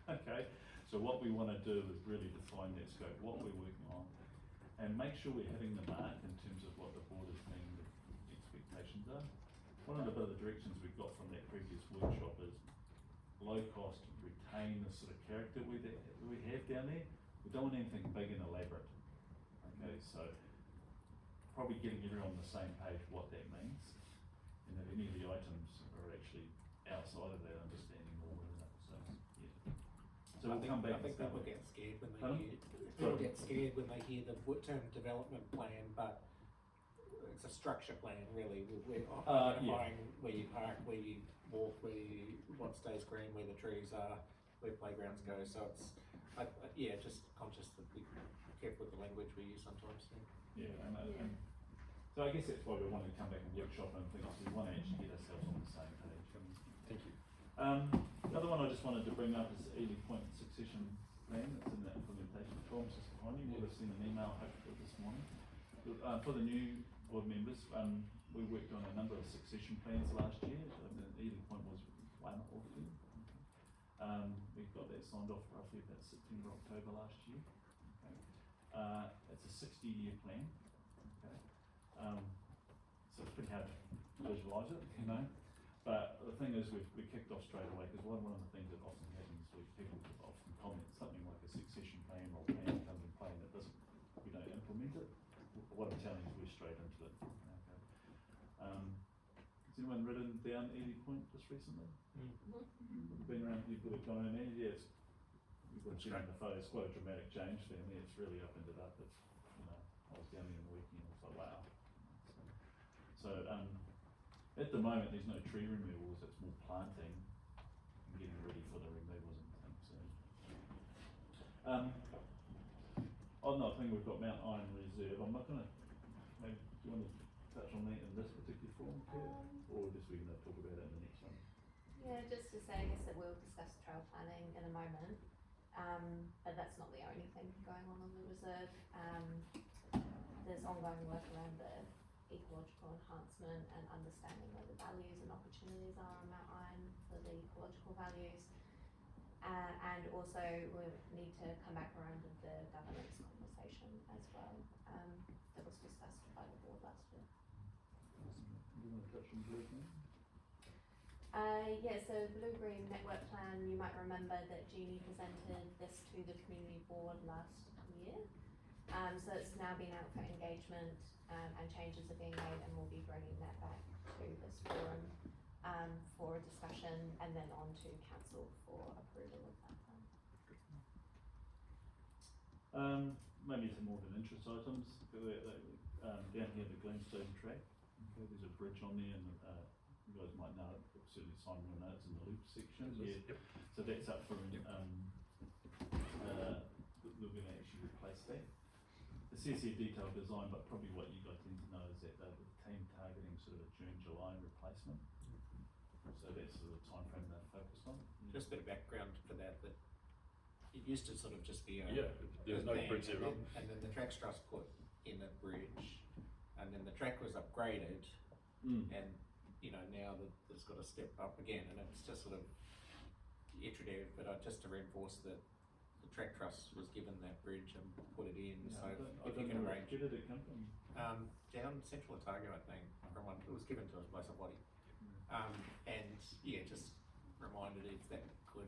Speaker 8: okay? So what we want to do is really define that scope, what we're working on, and make sure we're hitting the mark in terms of what the board is saying the expectations are. One of the other directions we got from that previous workshop is low cost, retain the sort of character we have down there. We don't want anything big and elaborate, okay? So probably getting everyone on the same page what that means, and that any of the items are actually outside of that understanding or within it, so, yeah. So we'll come back.
Speaker 3: I think people get scared when they
Speaker 8: Pardon?
Speaker 3: hear, people get scared when they hear the term development plan, but it's a structure plan really. We're identifying where you park, where you walk, what stays green, where the trees are, where playgrounds go, so it's, just conscious that we be careful with the language we use sometimes.
Speaker 8: Yeah, and so I guess that's why we wanted to come back and workshop and things, we want to actually get ourselves on the same page.
Speaker 1: Thank you.
Speaker 8: The other one I just wanted to bring up is the Ely Point succession plan that's in the implementation form. Mr. Connie, you would have seen an email hopefully this morning. For the new board members, we worked on a number of succession plans last year. The Ely Point was Wānaka-Upper. We got that signed off roughly about September, October last year. Okay. It's a 60-year plan. Okay. So it's pretty hard to visualise it, you know. But the thing is, we kicked off straight away, because one of the things that often happens is people often comment something like a succession plan or plan comes in play and we don't implement it. What I'm telling you is we're straight into it. Okay. Has anyone written down Ely Point just recently? Been around, you've got it going in there? Yeah, you've got it in the photo. It's quite a dramatic change down there. It's really opened it up. It's, you know, I was down there in the weekend. I was like, wow. So at the moment, there's no tree removals. It's more planting and getting ready for the removals and things. So, on that thing, we've got Mount Iron Reserve. I'm not going to. Maybe do you want to touch on that in this particular forum, or just we're going to talk about it in the next one?
Speaker 9: Yeah, just to say, I guess that we'll discuss trail planning in a moment, but that's not the only thing going on the reserve. There's ongoing work around the ecological enhancement and understanding where the values and opportunities are on Mount Iron for the ecological values. And also we need to come back around with the governance conversation as well, that was discussed by the board last year.
Speaker 8: Do you want to touch on blue plan?
Speaker 9: Yeah, so Blue-Green Network Plan, you might remember that Jeannie presented this to the community board last year. So it's now been out for engagement, and changes are being made, and we'll be bringing that back to this forum for a discussion, and then on to council for approval of that plan.
Speaker 8: Maybe some more than interest items. Down here, the Glenstone track. Okay, there's a bridge on there, and you guys might know it. Certainly Simon will know it's in the loop section. Yeah. Yep. So that's up for we're going to actually replace that. The CSE detailed design, but probably what you guys need to know is that the team targeting sort of a June, July replacement. So that's the time frame they're focused on.
Speaker 3: Just a bit of background for that it used to sort of just be
Speaker 1: there's no bridge there.
Speaker 3: And then the track's trust put in a bridge, and then the track was upgraded, and you know, now it's got to step up again, and it's just sort of iterative, but just to reinforce that the track trust was given that bridge and put it in,
Speaker 8: Yeah,
Speaker 3: so
Speaker 8: I
Speaker 3: if you can arrange.
Speaker 8: Where did it come from?
Speaker 3: Down Central Otago, I think, it was given to us by somebody. And yeah, just reminded if that could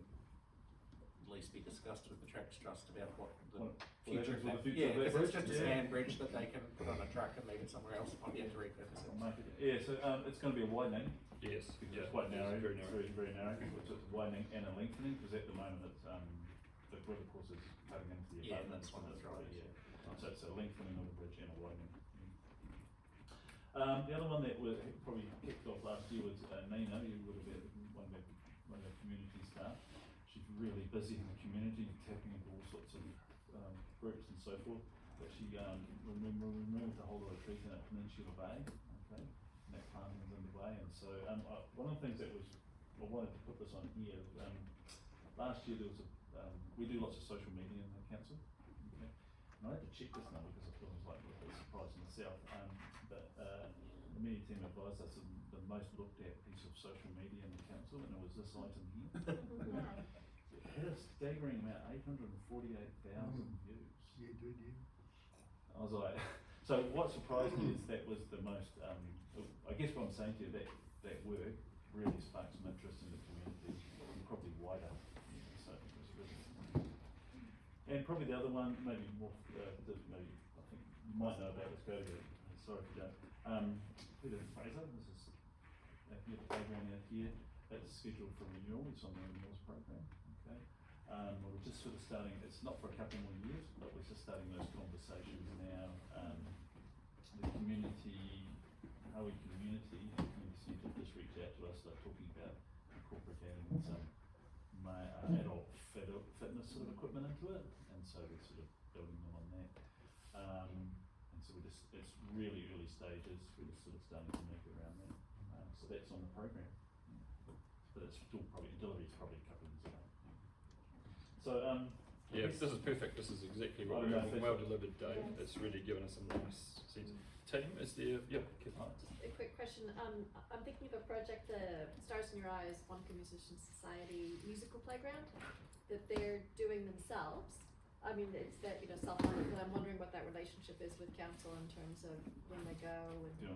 Speaker 3: at least be discussed with the Tracks Trust about what the
Speaker 8: What
Speaker 3: future
Speaker 8: happens
Speaker 3: of that.
Speaker 8: with the future
Speaker 3: Yeah,
Speaker 8: of that
Speaker 3: because it's
Speaker 8: bridge?
Speaker 3: just a
Speaker 8: Yeah.
Speaker 3: span bridge that they can put on a truck and leave it somewhere else, might be able to repurpose it.
Speaker 8: Yeah, so it's going to be a widening.
Speaker 1: Yes,
Speaker 8: Because
Speaker 1: yeah,
Speaker 8: it's quite narrow,
Speaker 1: it's very
Speaker 8: it's
Speaker 1: narrow.
Speaker 8: very narrow, which is widening and a lengthening, because at the moment it's, the river course is cutting into the
Speaker 3: Yeah,
Speaker 8: abutments.
Speaker 3: that's one of the
Speaker 8: right,
Speaker 3: drivers.
Speaker 8: yeah. So it's a lengthening of the bridge and a widening. The other one that was probably kicked off last year was Nina, you would have been one of the community staff. She's really busy in the community, tapping into all sorts of groups and so forth. But she removed a whole lot of trees in that Peninsula Bay, okay? And that planting is underway, and so one of the things that was, I wanted to put this on here, last year there was we do lots of social media in the council, okay? And I had to check this number because I thought it was like a bit surprised myself, but the media team advised us of the most looked at piece of social media in the council, and it was this item here. It had a staggering amount, 848,000 views.
Speaker 6: Yeah, dude, yeah.
Speaker 8: I was like, so what surprised me is that was the most, I guess what I'm saying to you, that work really sparked some interest in the community, and probably wider, you know, so it was really. And probably the other one, maybe more, maybe, I think you might know about this, go to it, sorry if you don't. Peter Fraser, this is, here, the playground out here, that's scheduled for renewal, it's on the renewals program, okay? We're just sort of starting, it's not for a couple more years, but we're just starting those conversations now. The community, Hawi community centre just reached out to us, they're talking about incorporating some adult fitness sort of equipment into it, and so we're sort of building them on that. And so we're just, it's really early stages, we're just sort of starting to make it around that. So that's on the program. But it's still probably, delivery is probably a couple of years away. So,
Speaker 1: Yeah, this is perfect. This is exactly what we want. Well delivered, Dave.
Speaker 7: Yes.
Speaker 1: It's really given us a nice sense. Team, is there? Yeah.
Speaker 7: Just a quick question, I'm thinking of a project, the Stars in Your Eyes, Wānaka Musician Society musical playground, that they're doing themselves. I mean, it's that, you know, self-funded, but I'm wondering what that relationship is with council in terms of when they go and.
Speaker 8: yeah.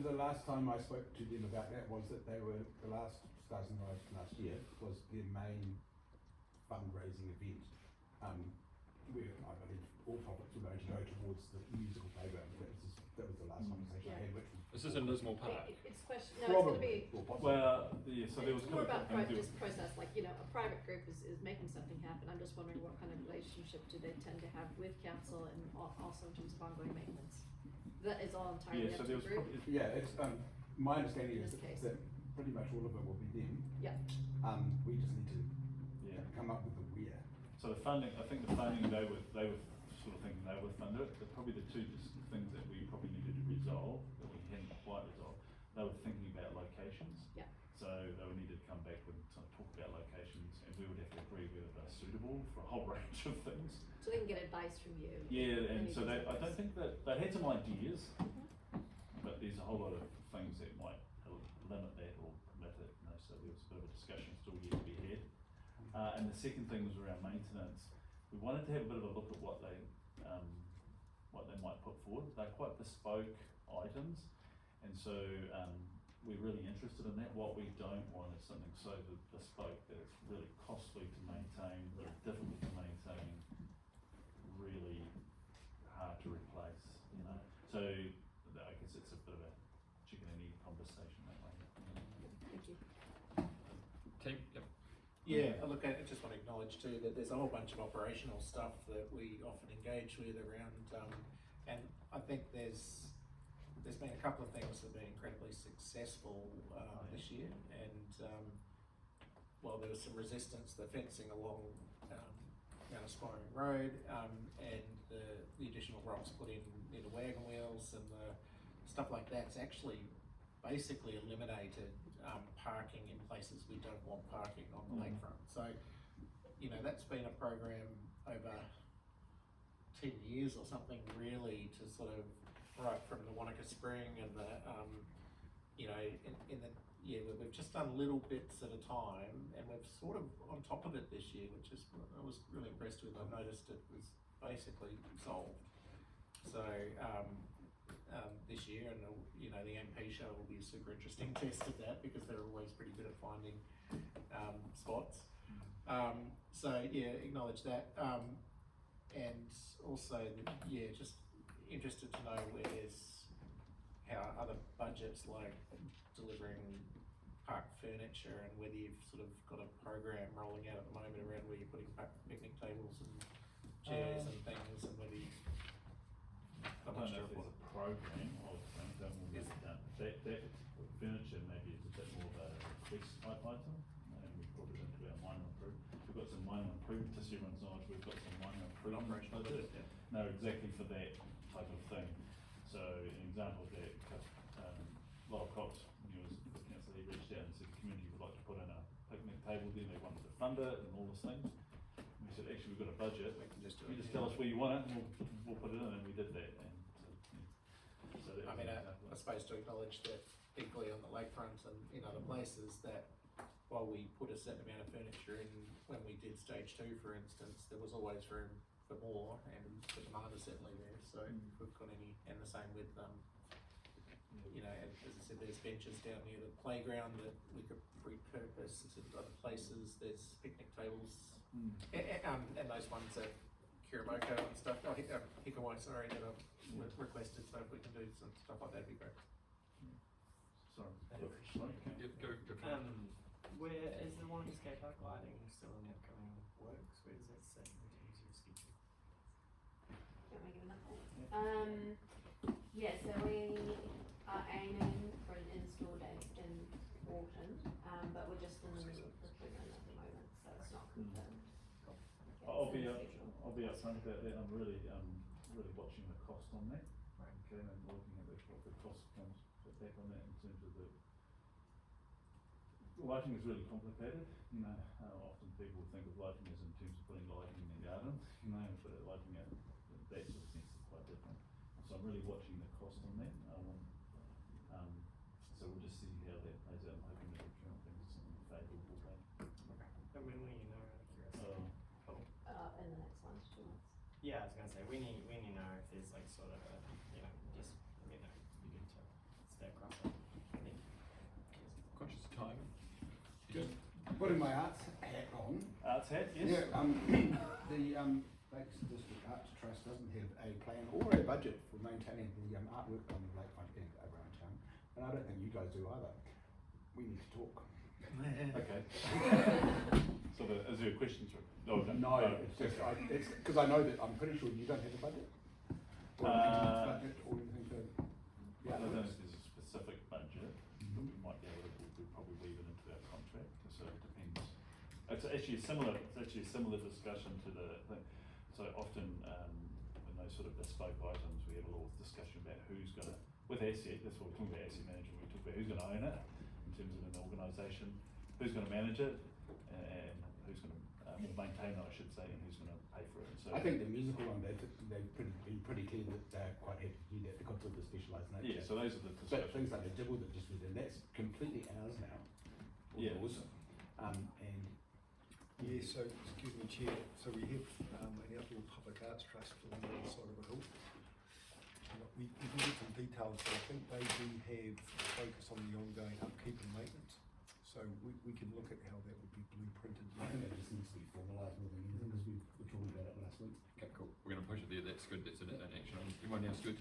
Speaker 6: The last time I spoke to them about that was that they were, the last Stars and Rise last year was their main fundraising event. Where I believe all profits were going to go towards the musical playground. That was the last conversation I had, which was.
Speaker 1: This is in Lismore Park.
Speaker 7: It's question, no, it's gonna be.
Speaker 6: Or possibly.
Speaker 8: Well, yeah, so there was a
Speaker 7: More
Speaker 8: couple of
Speaker 7: about
Speaker 8: things.
Speaker 7: just process, like, you know, a private group is making something happen, I'm just wondering what kind of relationship do they tend to have with council and also in terms of ongoing maintenance? That is all entirely
Speaker 8: Yeah, so
Speaker 7: up to
Speaker 8: there
Speaker 7: the
Speaker 8: was
Speaker 7: group?
Speaker 8: probably,
Speaker 6: Yeah, it's, my understanding
Speaker 7: In
Speaker 6: is
Speaker 7: this case.
Speaker 6: that pretty much all of it will be them.
Speaker 7: Yeah.
Speaker 6: We just need to
Speaker 8: yeah.
Speaker 6: come up with the where.
Speaker 8: So the funding, I think the funding, they were sort of thinking they would fund it, but probably the two just things that we probably needed to resolve, that we hadn't quite resolved, they were thinking about locations.
Speaker 7: Yeah.
Speaker 8: So they would need to come back and sort of talk about locations, and we would have to agree whether they're suitable for a whole range of things.
Speaker 7: So they can get advice from you.
Speaker 8: Yeah, and
Speaker 7: Any
Speaker 8: so they, I don't
Speaker 7: advice.
Speaker 8: think that, they had some ideas,
Speaker 7: Mhm.
Speaker 8: but there's a whole lot of things that might limit that or permit it, you know, so there was a bit of a discussion still yet to be had. And the second thing was around maintenance. We wanted to have a bit of a look at what they might put forward. They're quite bespoke items, and so we're really interested in that. What we don't want is something so bespoke that it's really costly to maintain, really difficult to maintain, really hard to replace, you know. So I guess it's a bit of a chicken and egg conversation that way.
Speaker 7: Thank you.
Speaker 1: Team. Yep.
Speaker 3: Yeah, look, I just want to acknowledge too that there's a whole bunch of operational stuff that we often engage with around, and I think there's been a couple of things that have been incredibly successful this year, and while there was some resistance, the fencing along Mount Aspiring Road, and the additional rocks put in near the wagon wheels and the stuff like that's actually basically eliminated parking in places we don't want parking on the lakefront. So, you know, that's been a program over 10 years or something, really, to sort of, right from the Wānaka Spring and the, you know, in the, yeah, we've just done little bits at a time, and we've sort of on top of it this year, which is, I was really impressed with. I noticed it was basically solved. So, this year, and you know, the MP show will be a super interesting test of that, because they're always pretty good at finding spots. So yeah, acknowledge that. And also, yeah, just interested to know where there's how other budgets like delivering park furniture and whether you've sort of got a program rolling out at the moment around where you're putting picnic tables and chairs and things, and whether you,
Speaker 8: I don't know if there's a program of things, don't want to that furniture maybe is a bit more of a request type item, and we put it into our minor improvement. We've got some minor improvement, to see everyone's knowledge, we've got some minor improvement budget. No, exactly for that type of thing. So an example of that, Laurel Cox, when he was looking at, so he reached out and said the community would like to put in a picnic table there, they wanted to fund it and all those things. And we said, actually, we've got a budget, you just tell us where you want it and we'll put it in, and we did that. And so that
Speaker 3: I
Speaker 8: was
Speaker 3: mean,
Speaker 8: an
Speaker 3: I
Speaker 8: example.
Speaker 3: suppose to acknowledge that equally on the lakefront and in other places, that while we put a certain amount of furniture in when we did stage 2, for instance, there was always room for more, and the demand is certainly there. So if we've got any, and the same with, you know, as I said, there's benches down near the playground that we could repurpose to other places. There's picnic tables, and those ones at Kirimoko and stuff. Oh, Hikawai, sorry, that I've requested. So if we can do some stuff like that, would be great.
Speaker 8: Sorry.
Speaker 1: Yep, go.
Speaker 4: Where is the Wānaka skate park lighting still in the upcoming works? Where does that sit in terms of schedule?
Speaker 9: Don't we give an update? Yeah, so we are aiming for an install date in autumn, but we're just in the middle of recruitment at the moment, so it's not confirmed.
Speaker 8: I'll be
Speaker 9: It's in the schedule.
Speaker 8: I'll be upfront about that. I'm really watching the cost on that.
Speaker 4: Right.
Speaker 8: Okay, and looking at what the cost comes back on that in terms of the lighting is really complicated. You know, often people think of lighting as in terms of putting lighting in the garden. You know, but lighting at that sort of sense is quite different. So I'm really watching the cost on that. So we'll just see how that plays out. I'm hoping that the current things is something favourable.
Speaker 4: And when will you know, out of curiosity? Cool.
Speaker 9: In the next 1 to 2 months.
Speaker 4: Yeah, I was gonna say, when you know if there's like sort of a, you know, just, you know, you get to stay across it. I think.
Speaker 1: Conscious of time.
Speaker 6: Just putting my arts hat on.
Speaker 8: Arts hat, yes.
Speaker 6: Yeah, the Lakes District Arts Trust doesn't have a plan or a budget for maintaining the artwork on the lakefront and around town, and I don't think you guys do either. We need to talk.
Speaker 8: Okay. So is there a question? No,
Speaker 6: It's just it's because I know that I'm pretty sure you don't have a budget. Or a budget or anything to.
Speaker 8: I don't know if there's a specific budget. We might be able to. We'll probably weave it into our contract. So it depends. It's actually a similar discussion to the thing. So often in those sort of bespoke items, we have a little discussion about who's going to, with asset. That's what we're talking about, asset management. We talk about who's going to own it in terms of an organisation, who's going to manage it, and who's going to maintain it, I should say, and who's going to pay for it. So
Speaker 6: I think the musical one, they've been pretty clear that they're quite happy to do that because of the specialised nature.
Speaker 8: yeah, so those are the
Speaker 6: But
Speaker 8: discussions.
Speaker 6: things like the Dibble that just did, and that's completely ours now. Or
Speaker 8: Yeah.
Speaker 6: yours. And
Speaker 10: Yeah, so, excuse me, Chair, so we have an outdoor public arts trust on the other side of the hill. We can get some details, but I think they do have a focus on the ongoing upkeep and maintenance. So we can look at how that would be blueprinted.
Speaker 6: I think that just needs to be formalised more than anything because we were talking about it last week.
Speaker 1: Okay, cool. We're going to push it there. That's good. That's an action. Everyone else good?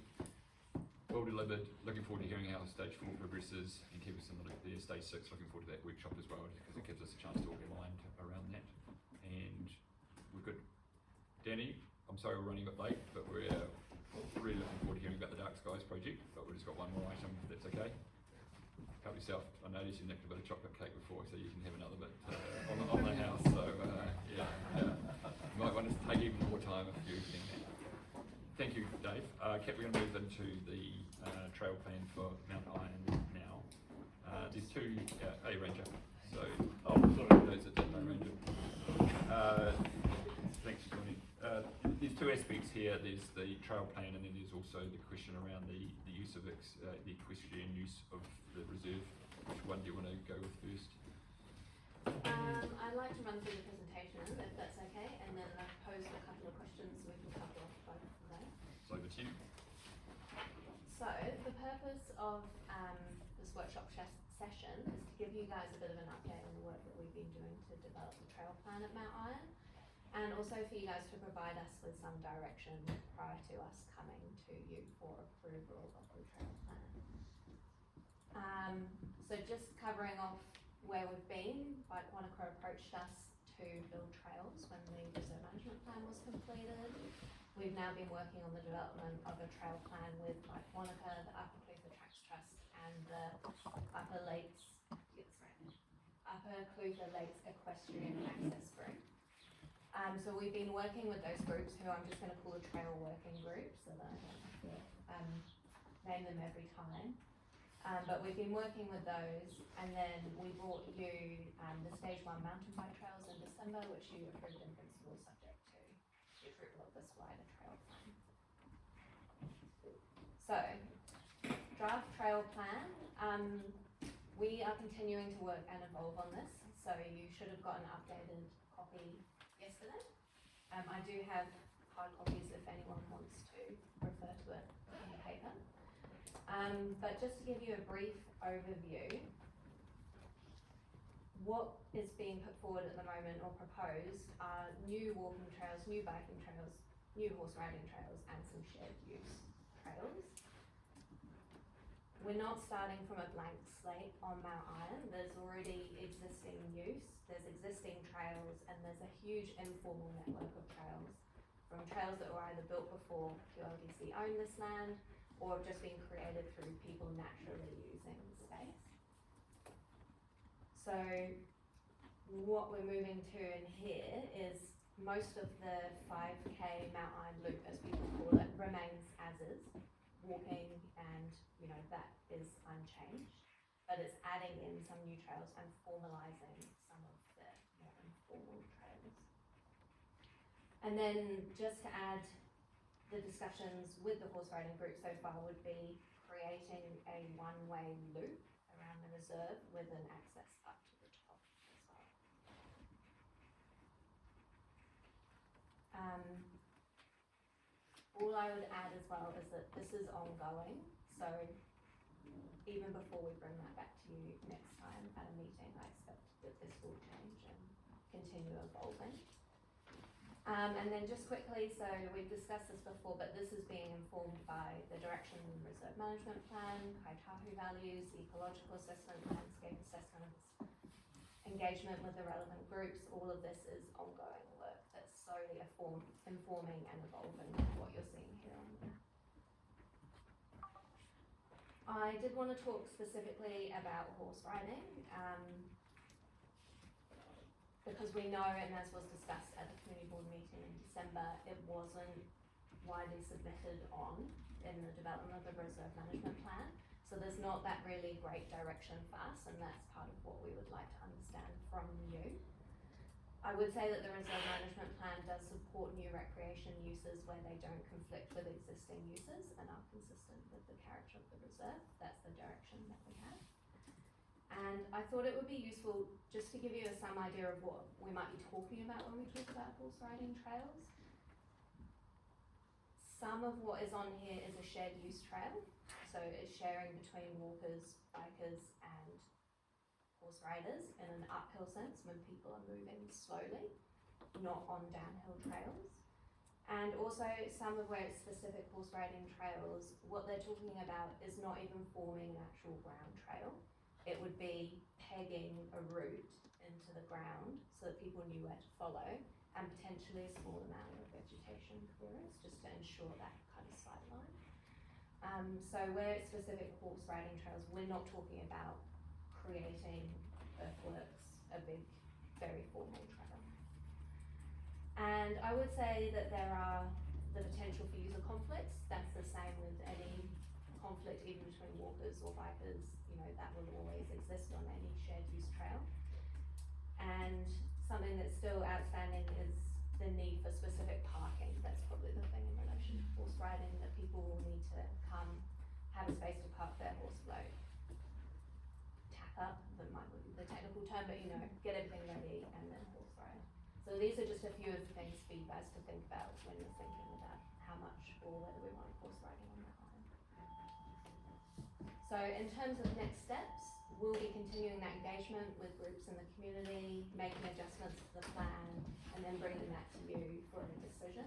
Speaker 1: Well delivered. Looking forward to hearing how stage 4 progresses, and keep us in the loop there. Stage 6, looking forward to that workshop as well, because it gives us a chance to all get aligned around that. And we're good. Danny, I'm sorry we're running a bit late, but we're really looking forward to hearing about the Dark Skies project. But we've just got one more item, if that's okay. Help yourself. I noticed you nicked a bit of chocolate cake before, so you can have another bit on the house. So yeah, you might want to take even more time if you think that. Thank you, Dave. Kat, we're going to move into the trail plan for Mount Iron now. There's two, hey Ranger. So, those that don't know Ranger. Thanks for joining. There's two aspects here. There's the trail plan, and then there's also the question around the use of the equestrian use of the reserve. Which one do you want to go with first?
Speaker 9: I'd like to run through the presentation, if that's okay, and then I've posed a couple of questions so we can cover off both today.
Speaker 1: It's over to you.
Speaker 9: So, the purpose of this workshop session is to give you guys a bit of an update on the work that we've been doing to develop the trail plan at Mount Iron, and also for you guys to provide us with some direction prior to us coming to you for approval of the trail plan. So just covering off where we've been, Wānaka approached us to build trails when the reserve management plan was completed. We've now been working on the development of a trail plan with Wānaka, the Upper Clutha Tracks Trust, and the Upper Clutha Lakes Equestrian Access Group. So we've been working with those groups, who I'm just going to call the trail working groups, so that I don't have to name them every time. But we've been working with those, and then we brought you the Stage 1 mountain bike trails in December, which you approved in principle, subject to the approval of this wider trail plan. So, draft trail plan. We are continuing to work and evolve on this, so you should have got an updated copy yesterday. I do have hard copies if anyone wants to refer to it in the paper. But just to give you a brief overview, what is being put forward at the moment or proposed are new walking trails, new biking trails, new horse riding trails, and some shared use trails. We're not starting from a blank slate on Mount Iron. There's already existing use, there's existing trails, and there's a huge informal network of trails, from trails that were either built before QLDC owned this land, or have just been created through people naturally using the space. So what we're moving to in here is most of the 5K Mount Iron loop, as people call it, remains as is, walking, and that is unchanged, but it's adding in some new trails and formalising some of the more informal trails. And then just to add, the discussions with the horse riding group so far would be creating a one-way loop around the reserve with an access up to the top as well. All I would add as well is that this is ongoing, so even before we bring that back to you next time at a meeting, I expect that this will change and continue evolving. And then just quickly, so we've discussed this before, but this is being informed by the Direction Reserve Management Plan, Kaitahu values, the ecological assessment, landscape assessment, engagement with the relevant groups. All of this is ongoing work that's slowly informing and evolving what you're seeing here on the map. I did want to talk specifically about horse riding. Because we know, and as was discussed at the community board meeting in December, it wasn't widely submitted on in the development of the reserve management plan. So there's not that really great direction for us, and that's part of what we would like to understand from you. I would say that the reserve management plan does support new recreation uses where they don't conflict with existing uses and are consistent with the character of the reserve. That's the direction that we have. And I thought it would be useful just to give you some idea of what we might be talking about when we talk about horse riding trails. Some of what is on here is a shared use trail, so it's sharing between walkers, bikers, and horse riders in an uphill sense when people are moving slowly, not on downhill trails. And also some of where it's specific horse riding trails, what they're talking about is not even forming an actual ground trail. It would be pegging a route into the ground so that people knew where to follow, and potentially a small amount of vegetation clearance just to ensure that kind of sightline. So where it's specific horse riding trails, we're not talking about creating earthworks, a big, very formal trail. And I would say that there are the potential for user conflicts. That's the same with any conflict, even between walkers or bikers, that will always exist on any shared use trail. And something that's still outstanding is the need for specific parking. That's probably the thing in relation to horse riding, that people will need to come, have a space to park their horse float, tack up, that might be the technical term, but get everything ready and then horse ride. So these are just a few of the things for you guys to think about when you're thinking about how much or whether we want horse riding on that line. So in terms of next steps, we'll be continuing that engagement with groups in the community, making adjustments to the plan, and then bringing that to you for a decision.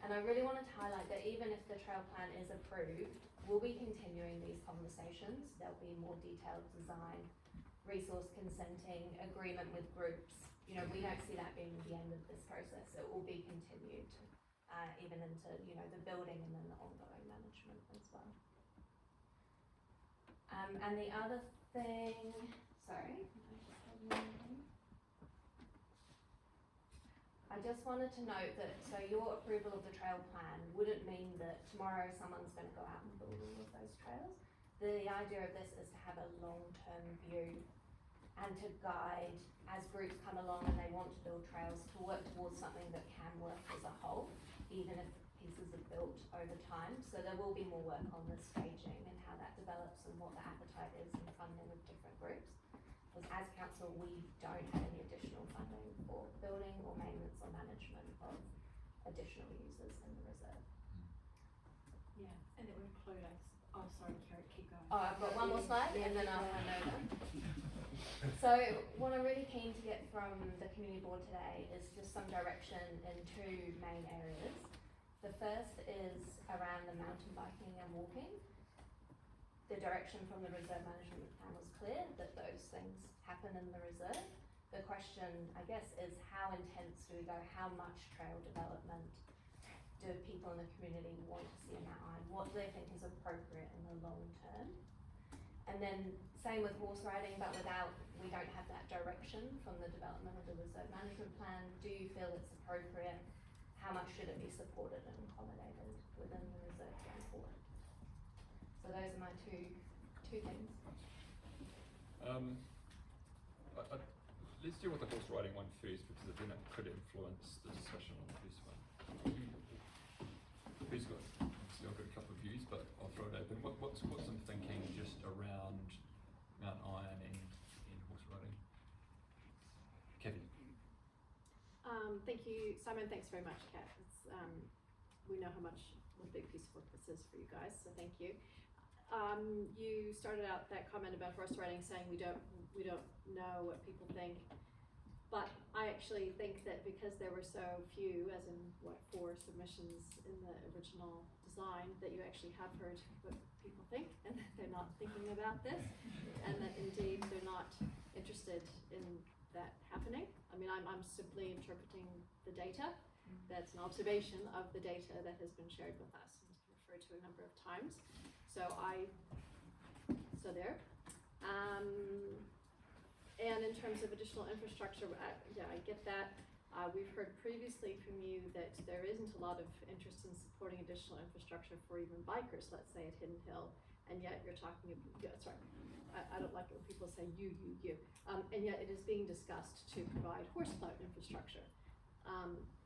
Speaker 9: And I really wanted to highlight that even if the trail plan is approved, we'll be continuing these conversations. There'll be more detailed design, resource consenting, agreement with groups. You know, we don't see that being the end of this process. It will be continued, even into, you know, the building and then the ongoing management as well. And the other thing, I just wanted to note that, so your approval of the trail plan wouldn't mean that tomorrow someone's going to go out and build all of those trails. The idea of this is to have a long-term view and to guide as groups come along and they want to build trails, to work towards something that can work as a whole, even if pieces are built over time. So there will be more work on the staging and how that develops and what the appetite is and funding of different groups. Because as council, we don't have any additional funding for building or maintenance or management of additional users in the reserve.
Speaker 5: Yeah, and it would include oh sorry, Carrie, keep going.
Speaker 9: Oh, I've got one more slide and then I'll hand over. So what I'm really keen to get from the community board today is just some direction in two main areas. The first is around the mountain biking and walking. The direction from the reserve management plan was clear that those things happen in the reserve. The question, I guess, is how intense do we go? How much trail development do people in the community want to see in that line? What do they think is appropriate in the long term? And then same with horse riding, but we don't have that direction from the development of the reserve management plan. Do you feel it's appropriate? How much should it be supported and accommodated within the reserve going forward? So those are my two things.
Speaker 1: Let's deal with the horse riding one first, because then it could influence the discussion on this one. Who's got? Obviously, I've got a couple of views, but I'll throw it open. What's some thinking just around Mount Iron and horse riding? Kathy.
Speaker 7: Thank you, Simon. Thanks very much, Kat. We know how much what a big piece of work this is for you guys, so thank you. You started out that comment about horse riding saying we don't know what people think, but I actually think that because there were so few, as in 4 submissions in the original design, that you actually have heard what people think and that they're not thinking about this, and that indeed they're not interested in that happening. I mean, I'm simply interpreting the data. That's an observation of the data that has been shared with us and referred to a number of times. So there. And in terms of additional infrastructure, yeah, I get that. We've heard previously from you that there isn't a lot of interest in supporting additional infrastructure for even bikers, let's say at Hidden Hill, and yet you're talking about, I don't like it when people say you, and yet it is being discussed to provide horse float infrastructure.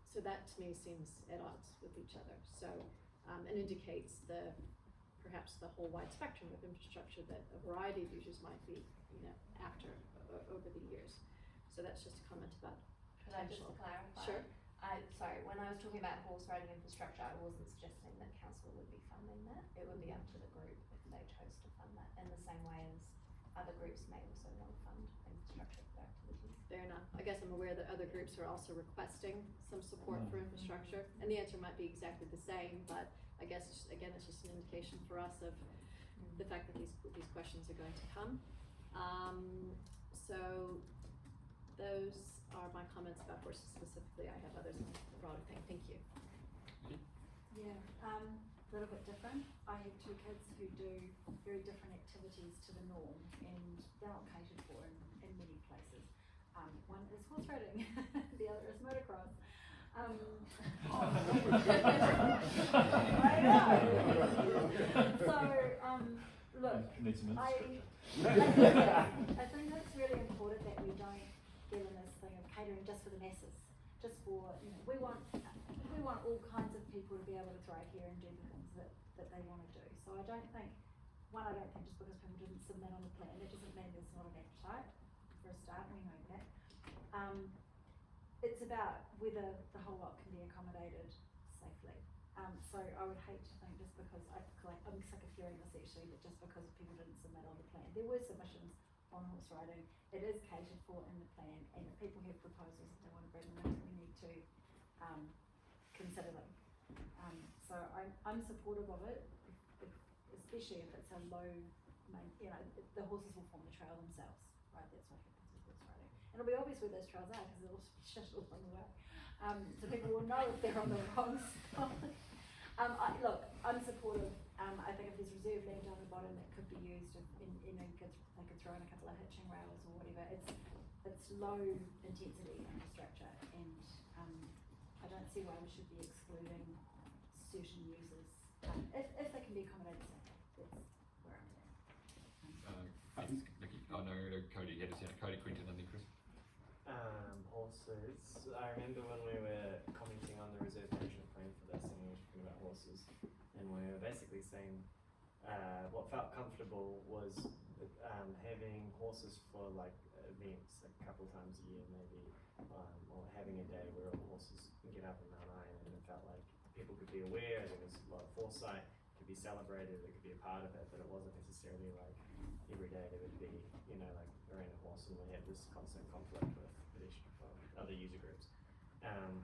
Speaker 7: So that to me seems at odds with each other. So, and indicates perhaps the whole wide spectrum of infrastructure that a variety of users might be, after over the years. So that's just a comment about
Speaker 9: Could I just
Speaker 7: potential.
Speaker 9: clarify?
Speaker 7: Sure.
Speaker 9: Sorry, when I was talking about horse riding infrastructure, I wasn't suggesting that council would be funding that. It would be up to the group if they chose to fund that, in the same way as other groups may also want to fund infrastructure for activities.
Speaker 7: Fair enough. I guess I'm aware that other groups are also requesting some support for infrastructure, and the answer might be exactly the same, but I guess, again, it's just an indication for us of the fact that these questions are going to come. So those are my comments about horses specifically. I have others on the broader thing. Thank you.
Speaker 5: Yeah, a little bit different. I have 2 kids who do very different activities to the norm, and they're not catered for in many places. One is horse riding, the other is motocross. I know. So, look,
Speaker 8: Need some
Speaker 5: I think it's really important that we don't get in this thing of catering just for the masses, just for, we want all kinds of people to be able to thrive here and do the things that they want to do. So I don't think just because people didn't submit on the plan, it doesn't mean there's not an appetite. For a start, we know that. It's about whether the whole lot can be accommodated safely. So I would hate to think just because I'm sick of hearing this actually, that just because people didn't submit on the plan. There were submissions on horse riding. It is catered for in the plan, and if people have proposals that they want to bring them in, we need to consider them. So I'm supportive of it, especially if it's a low, the horses will form the trail themselves, right? That's what happens with horse riding. And it'll be obvious where those trails are because they'll also be shut along the way. So people will know if they're on the wrong side. Look, I'm supportive. I think if there's reserve land down the bottom that could be used, they could throw in a couple of hitching rails or whatever. It's low intensity infrastructure, and I don't see why we should be excluding certain users if they can be accommodated safely. That's where I'm at.
Speaker 1: Thanks, Nikki. I know Cody had his hand. Cody, Quinton, and then Chris.
Speaker 4: Horses. I remember when we were commenting on the reserve management plan for this, and we were talking about horses, and we were basically saying what felt comfortable was having horses for like events a couple times a year, maybe, or having a day where horses can get up and Mount Iron, and it felt like people could be aware. There was a lot of foresight, could be celebrated, it could be a part of it, but it wasn't necessarily like every day there would be, like a random horse, and we had this constant conflict with other user groups,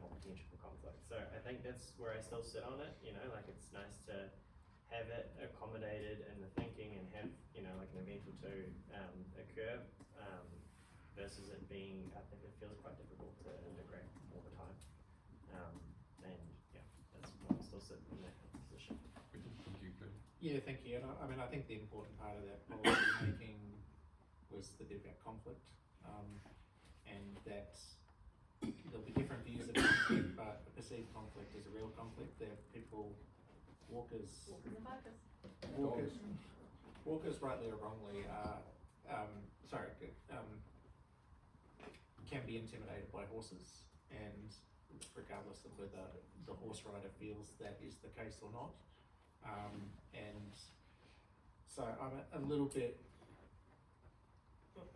Speaker 4: or potential conflict. So I think that's where I still sit on it, like it's nice to have it accommodated in the thinking and have, like an event or two occur, versus it being, I think it feels quite difficult to integrate all the time. And yeah, that's why I still sit in that position.
Speaker 1: Thank you, Cody.
Speaker 3: Yeah, thank you. And I think the important part of that policy making was the bit about conflict, and that there'll be different views of conflict, but a perceived conflict is a real conflict. There are people, walkers, rightly or wrongly, can be intimidated by horses, and regardless of whether the horse rider feels that is the case or not. And so I'm a little bit,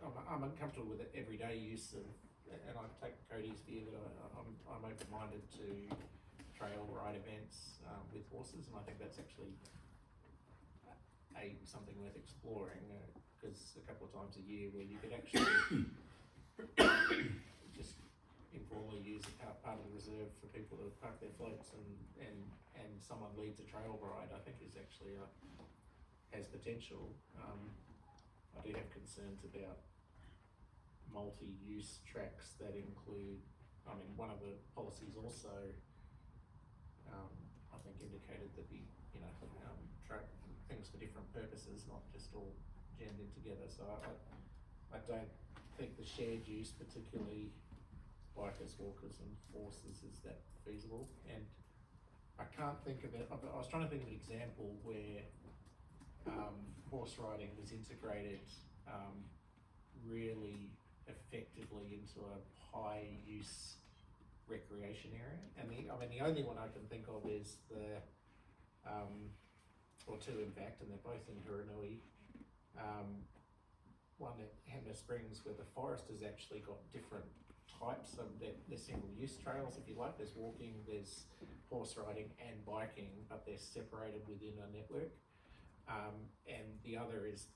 Speaker 3: I'm uncomfortable with it everyday use of, and I take Cody's view that I'm open-minded to trail ride events with horses, and I think that's actually something worth exploring, because a couple of times a year where you could actually just informally use part of the reserve for people to park their floats and someone leads a trail ride, I think is actually has potential. I do have concerns about multi-use tracks that include, one of the policies also, I think indicated that track things for different purposes, not just all jammed in together. So I don't think the shared use, particularly bikers, walkers and horses, is that feasible. And I can't think of it, I was trying to think of an example where horse riding was integrated really effectively into a high use recreation area. And the only one I can think of is or two in fact, and they're both in Huranui. One at Hamner Springs, where the forest has actually got different types of, they're single use trails, if you like. There's walking, there's horse riding and biking, but they're separated within a network. And the other is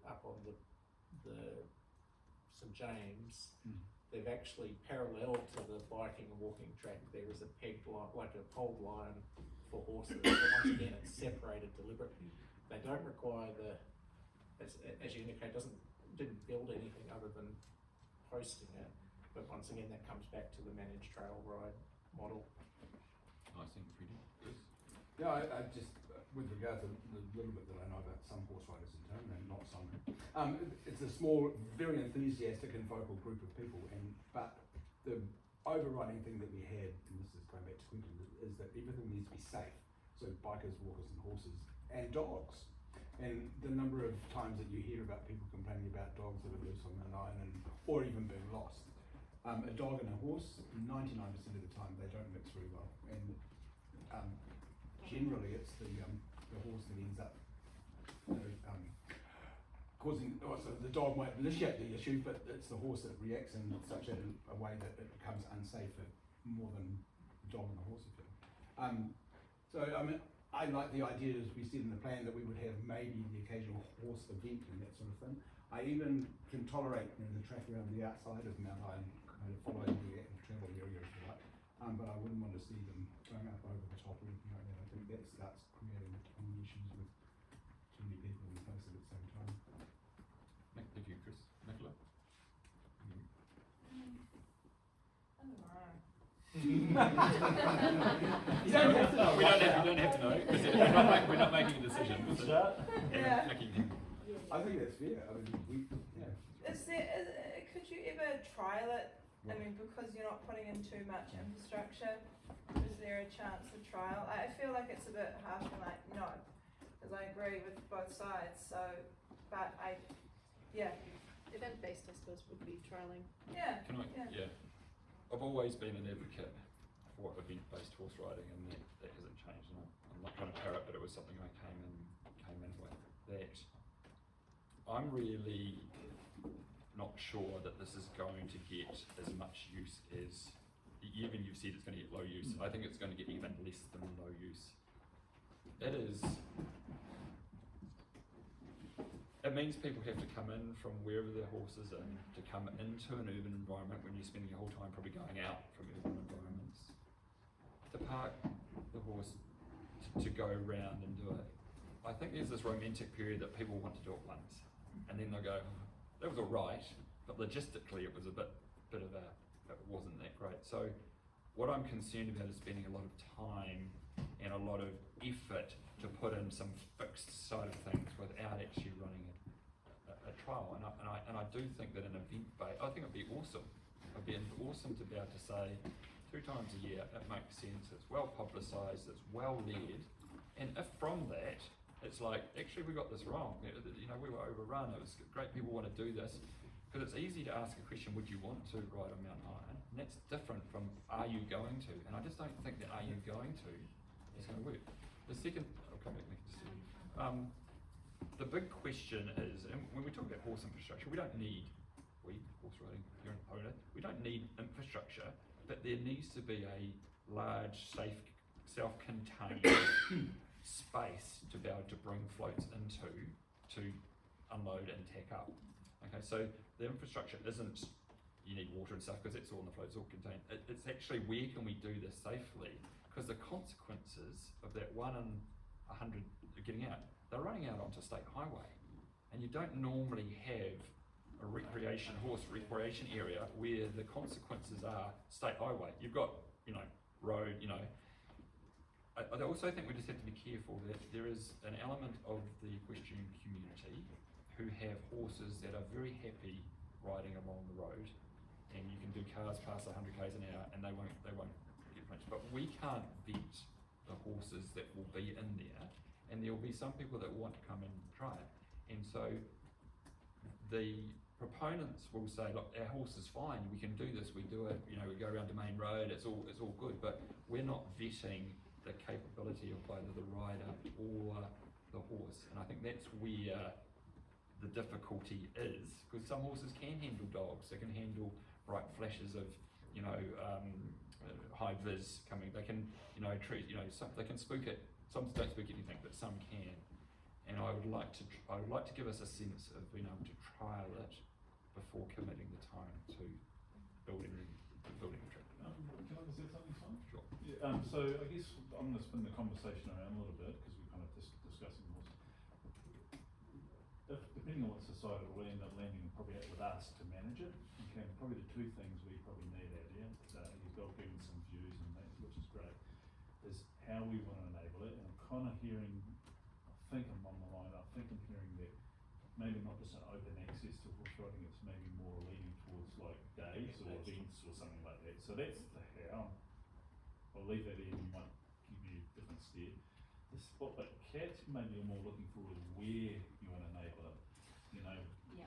Speaker 3: up on the St James. They've actually, parallel to the biking and walking track, there is a pegged line, like a pole line for horses. But once again, it's separated deliberately. They don't require as you indicate, didn't build anything other than hosting it. But once again, that comes back to the managed trail ride model.
Speaker 1: I think pretty good.
Speaker 6: Yeah, I just, with regard to the little bit that I know about some horse riders in town, and not some, it's a small, very enthusiastic and vocal group of people, but the overriding thing that we had, and this is going back to Quinton, is that everything needs to be safe. So bikers, walkers and horses, and dogs. And the number of times that you hear about people complaining about dogs that are loose on Mount Iron or even being lost. A dog and a horse, 99% of the time, they don't mix very well. And generally it's the horse that ends up causing, so the dog might initiate the issue, but it's the horse that reacts in such a way that it becomes unsafe for more than the dog and the horse. So I like the idea, as we said in the plan, that we would have maybe the occasional horse event and that sort of thing. I even can tolerate the track around the outside of Mount Iron, kind of following the active travel area if you like, but I wouldn't want to see them going up over the top or anything like that. I think that starts creating common issues with too many people in place at the same time.
Speaker 1: Thank you, Chris. Nicola?
Speaker 6: You don't have to know.
Speaker 1: We don't have to know, because we're not making a decision.
Speaker 8: Good start.
Speaker 11: Yeah.
Speaker 6: I think that's fair. I mean,
Speaker 11: Could you ever trial it? I mean, because you're not putting in too much infrastructure, is there a chance of trial? I feel like it's a bit harsh and like, no, because I agree with both sides, so, but
Speaker 7: Event-based, I suppose, would be trialing.
Speaker 11: yeah,
Speaker 1: Can I? Yeah. I've always been an advocate for event-based horse riding, and that hasn't changed. And I'm not trying to parrot, but it was something I came in with. That I'm really not sure that this is going to get as much use as, even you've said it's going to get low use. I think it's going to get even less than low use. It means people have to come in from wherever their horse is in to come into an urban environment when you're spending your whole time probably going out from urban environments. To park the horse, to go around and do it. I think there's this romantic period that people want to do it once, and then they'll go, that was all right, but logistically it was it wasn't that great. So what I'm concerned about is spending a lot of time and a lot of effort to put in some fixed side of things without actually running a trial. And I do think that an event I think it'd be awesome. It'd be awesome to be able to say 2 times a year, it makes sense, it's well publicised, it's well led, and if from that it's like, actually we got this wrong, you know, we were overrun, it was great, people want to do this, because it's easy to ask a question, would you want to ride on Mount Iron? And that's different from, are you going to? And I just don't think that are you going to is going to work. The second, I'll come back next to you. The big question is, and when we talk about horse infrastructure, we don't need, horse riding, if you're an owner, we don't need infrastructure, but there needs to be a large, safe, self-contained space to be able to bring floats into, to unload and tack up. Okay, so the infrastructure isn't, you need water and stuff, because it's all in the floats, all contained. It's actually, where can we do this safely? Because the consequences of that 1 in 100 getting out, they're running out onto state highway, and you don't normally have a horse recreation area where the consequences are state highway. You've got, road, I also think we just have to be careful that there is an element of the equestrian community who have horses that are very happy riding along the road, and you can do cars past 100 k's an hour and they won't get much. But we can't vet the horses that will be in there, and there will be some people that want to come and try it. And so the proponents will say, look, our horse is fine, we can do this, we do it, we go around the main road, it's all good, but we're not vetting the capability of either the rider or the horse. And I think that's where the difficulty is, because some horses can handle dogs, they can handle bright flashes of, high vis coming, they can, treat, some, they can spook it, some don't spook anything, but some can. And I would like to give us a sense of being able to trial it before committing the time to building a track.
Speaker 8: Can I just say something, Simon?
Speaker 1: Sure.
Speaker 8: Yeah, so I guess I'm going to spin the conversation around a little bit, because we're kind of discussing horse. Depending on what society will end up landing probably with us to manage it, okay, probably the 2 things we probably need out here, you've got given some views on that, which is great, is how we want to enable it. And I'm kind of hearing, I think I'm on the line, I'm hearing that maybe not just an open access to horse riding, it's maybe more leaning towards like days or events or something like that. So that's the how. I'll leave that in, you might give me a different steer. The spot, but cats maybe are more looking forward to where you want to enable it,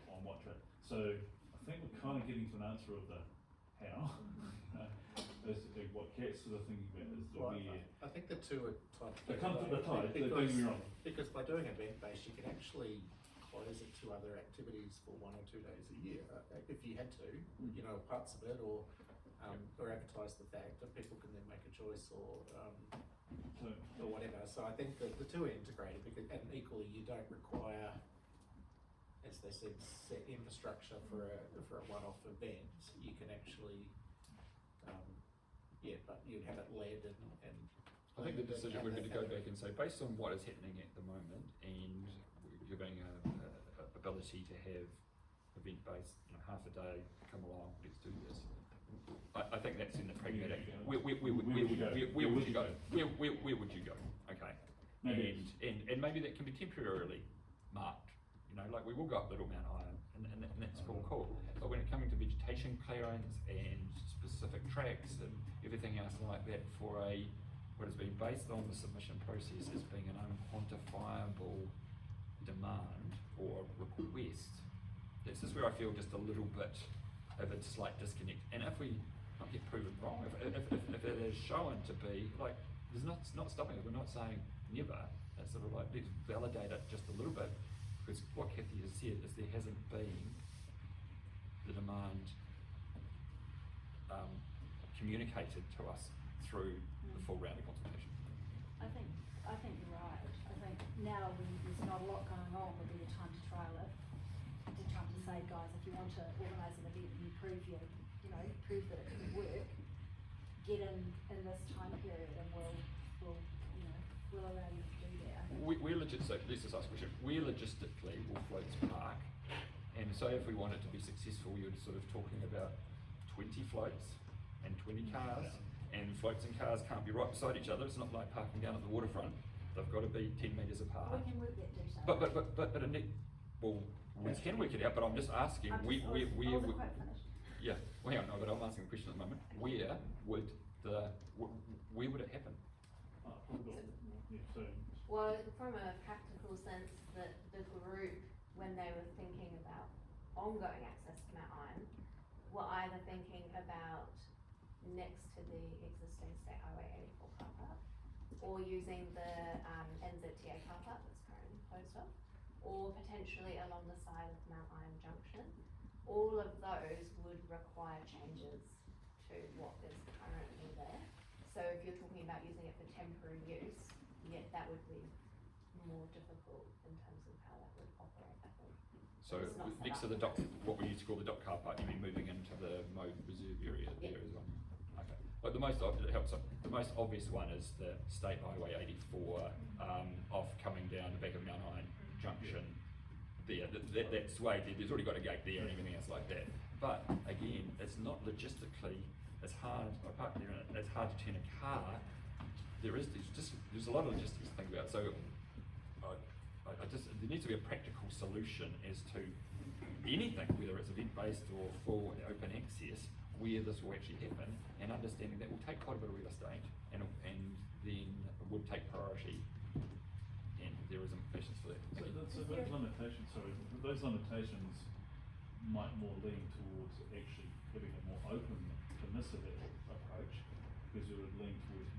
Speaker 8: on what track. So I think we're kind of getting to an answer of the how. Basically, what cats sort of thinking about is the where.
Speaker 3: I think the 2 are tied.
Speaker 8: They come to the tide, don't get me wrong.
Speaker 3: Because by doing event-based, you can actually close it to other activities for 1 or 2 days a year, if you had to, parts of it, or advertise the fact that people can then make a choice, or
Speaker 8: So,
Speaker 3: or whatever, so I think that the two are integrated, because, and equally, you don't require, as they said, set infrastructure for a one-off event. You can actually, but you'd have it led and.
Speaker 1: I think the decision would be to go back and say, based on what is happening at the moment, and giving a ability to have event-based, half a day, come along, let's do this. I think that's in the pragmatic. Where would you go? Where would you go? Okay. And maybe that can be temporarily marked. Like we will go up Little Mount Iron, and that's all cool. But when it comes to vegetation clearance and specific tracks and everything else like that, for what has been based on the submission process as being an unquantifiable demand or request, this is where I feel just a little bit of a slight disconnect. And if we not get proven wrong, if it is shown to be, like, there's not stopping it, we're not saying never, it's sort of like, let's validate it just a little bit, because what Kathy has said is there hasn't been the demand communicated to us through the full round of consultation.
Speaker 5: I think you're right. I think now when there's not a lot going on, would be the time to trial it. To try to say, guys, if you want to organise an event and you prove that it can work, get in this time period and we'll allow you to do that.
Speaker 1: We're legit. So let's just ask a question. Where logistically will floats park? And so if we want it to be successful, you're sort of talking about 20 floats and 20 cars. And floats and cars can't be right beside each other. It's not like parking down at the waterfront. They've got to be 10 metres apart.
Speaker 5: We can work that detail.
Speaker 1: But we can work it out. But I'm just asking,
Speaker 5: wasn't quite finished.
Speaker 1: yeah. Well, hang on, no, but I'm asking a question at the moment. Where would it happen?
Speaker 9: Well, from a practical sense, the group, when they were thinking about ongoing access to Mount Iron, were either thinking about next to the existing State Highway 84 car park, or using the NZTA car park that's currently closed off, or potentially along the side of Mount Iron Junction. All of those would require changes to what is currently there. So if you're talking about using it for temporary use, that would be more difficult in terms of how that would operate, I think.
Speaker 1: So next to the dock, what we used to call the dock car park, you mean moving into the mode reserve area there as well? Okay. But the most obvious one is the State Highway 84 off coming down the back of Mount Iron Junction. There, that's way there. There's already got a gate there and everything else like that. But again, it's not logistically as hard. I park there and it's hard to turn a car. There's a lot of logistics to think about. So there needs to be a practical solution as to anything, whether it's event-based or full open access, where this will actually happen, and understanding that will take quite a bit of real estate and then would take priority, and there is implications for that.
Speaker 8: So those limitations might more lean towards actually having a more open, permissive approach, because it would lean towards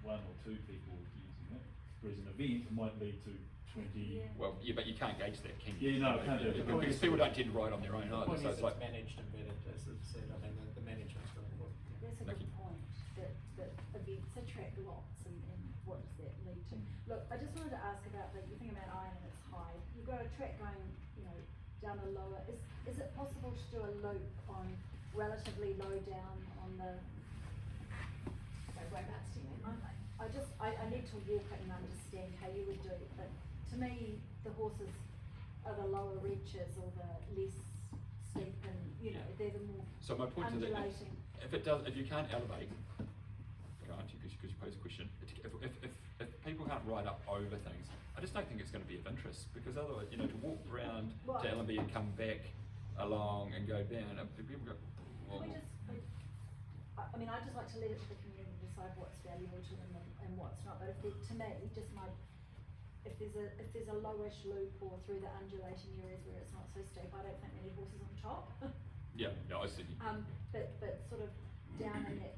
Speaker 8: one or two people using it, whereas an event might lead to 20.
Speaker 5: Yeah.
Speaker 1: Well, yeah, but you can't gauge that, can you?
Speaker 8: Yeah, no, I can't do it.
Speaker 1: Because people don't tend to ride on their own either.
Speaker 3: The point
Speaker 1: So
Speaker 3: is
Speaker 1: it's like
Speaker 3: managed and vetted, as it said. I mean, the management's really important.
Speaker 5: That's a
Speaker 1: Thank
Speaker 5: good
Speaker 1: you.
Speaker 5: point, that events attract lots and what does that lead to? Look, I just wanted to ask about you think about Iron and it's high. You've got a track going, down a lower, is it possible to do a loop on relatively low down on the?
Speaker 9: So whereabouts do you mean?
Speaker 5: I need to walk it and understand how you would do it, but to me, the horses are the lower reaches or the less steep and, they're the more
Speaker 1: So my point to that,
Speaker 5: undulating.
Speaker 1: if you can't elevate, can't you, because you pose a question, if people can't ride up over things, I just don't think it's going to be of interest, because otherwise, to walk around to Allenby and come back along and go down, people go, well,
Speaker 5: Can we just, I'd just like to leave it to the community to decide what's valuable to them and what's not, but to me, if there's a lowish loop or through the undulating areas where it's not so steep, I don't think we need horses on top.
Speaker 1: yeah, no, I see.
Speaker 5: But sort of down in that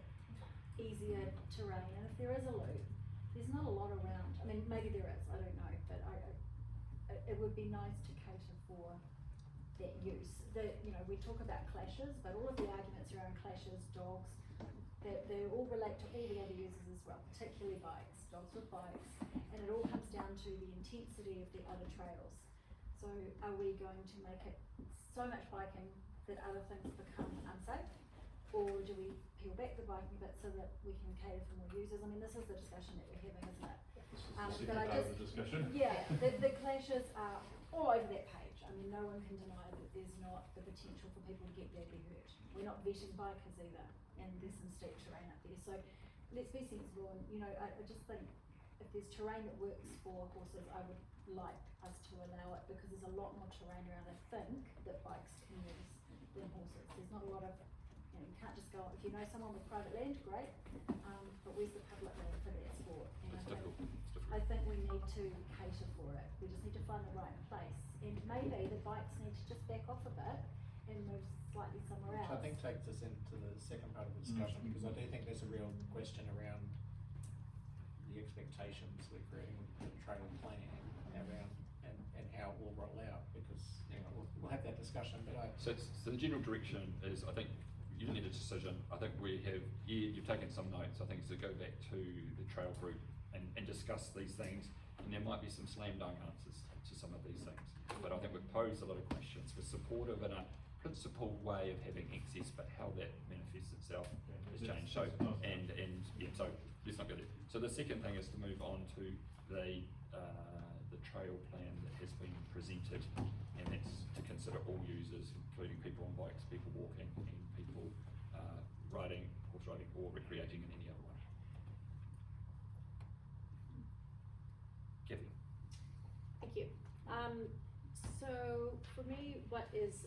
Speaker 5: easier terrain, and if there is a loop, there's not a lot around. I mean, maybe there is, I don't know, but it would be nice to cater for that use. We talk about clashes, but all of the arguments around clashes, dogs, they all relate to all the other users as well, particularly bikes, dogs with bikes, and it all comes down to the intensity of the other trails. So are we going to make it so much biking that other things become unsafe? Or do we peel back the biking bit so that we can cater for more users? I mean, this is the discussion that we're having, isn't it?
Speaker 8: This is
Speaker 5: But
Speaker 8: the second
Speaker 5: I
Speaker 8: part of
Speaker 5: just-
Speaker 8: the discussion.
Speaker 5: Yeah, the clashes are all over that page. I mean, no one can deny that there's not the potential for people to get badly hurt. We're not vetting bikers either, and there's some steep terrain up there. So let's be sensible, and I just think if there's terrain that works for horses, I would like us to allow it, because there's a lot more terrain around, I think, that bikes can use than horses. There's not a lot of, you can't just go, if you know someone with private land, great, but where's the public land for that sport? And
Speaker 1: It's
Speaker 5: I think,
Speaker 1: difficult, it's difficult.
Speaker 5: I think we need to cater for it. We just need to find the right place, and maybe the bikes need to just back off a bit and move slightly somewhere
Speaker 3: Which
Speaker 5: else.
Speaker 3: I think takes us into the second part of the discussion, because I do think there's a real question around the expectations we're creating with the trail plan around and how it will roll out, because we'll have that discussion, but
Speaker 1: So the general direction is, I think, you didn't need a decision. I think we have, you've taken some notes. I think it's to go back to the trail group and discuss these things, and there might be some slam dunk answers to some of these things. But I think we've posed a lot of questions. We're supportive in a principled way of having access, but how that manifests itself has changed. So, so let's not go there. So the second thing is to move on to the trail plan that has been presented, and that's to consider all users, including people on bikes, people walking, and people riding, horse riding, or recreating in any other way. Kathy.
Speaker 7: Thank you. So for me, what is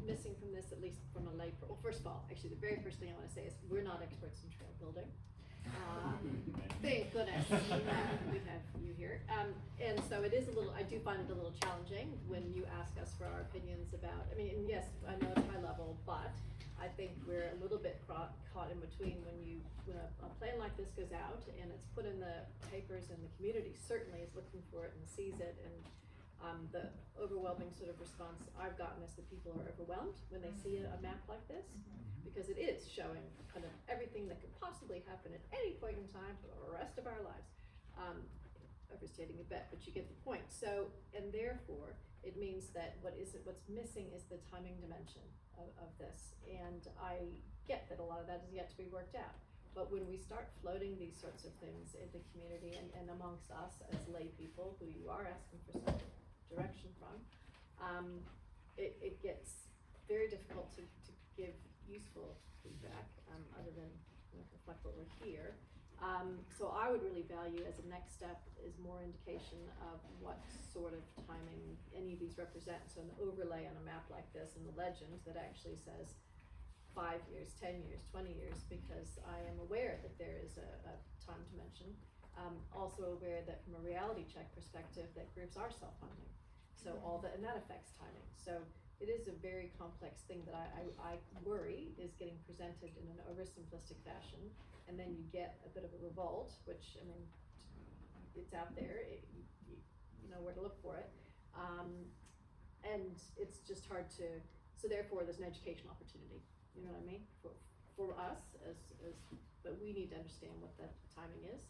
Speaker 7: missing from this, at least from a lay, well, first of all, actually the very first thing I want to say is we're not experts in trail building. Thank goodness we have you here. And so it is a little, I do find it a little challenging when you ask us for our opinions about, I mean, and yes, I know it's high level, but I think we're a little bit caught in between when a plan like this goes out and it's put in the papers, and the community certainly is looking for it and sees it, and the overwhelming sort of response I've gotten is that people are overwhelmed when they see a map like this, because it is showing kind of everything that could possibly happen at any point in time for the rest of our lives. Overstating a bit, but you get the point. So, and therefore, it means that what's missing is the timing dimension of this. And I get that a lot of that is yet to be worked out. But when we start floating these sorts of things in the community and amongst us as lay people who you are asking for some direction from, it gets very difficult to give useful feedback other than reflect what we're here. So I would really value as a next step is more indication of what sort of timing any of these represent. So an overlay on a map like this and the legend that actually says 5 years, 10 years, 20 years, because I am aware that there is a time dimension. Also aware that from a reality check perspective that groups are self-funding. So and that affects timing. So it is a very complex thing that I worry is getting presented in an oversimplistic fashion, and then you get a bit of a revolt, which, I mean, it's out there, you know where to look for it, and it's just hard to, so therefore there's an educational opportunity, you know what I mean, for us, but we need to understand what the timing is.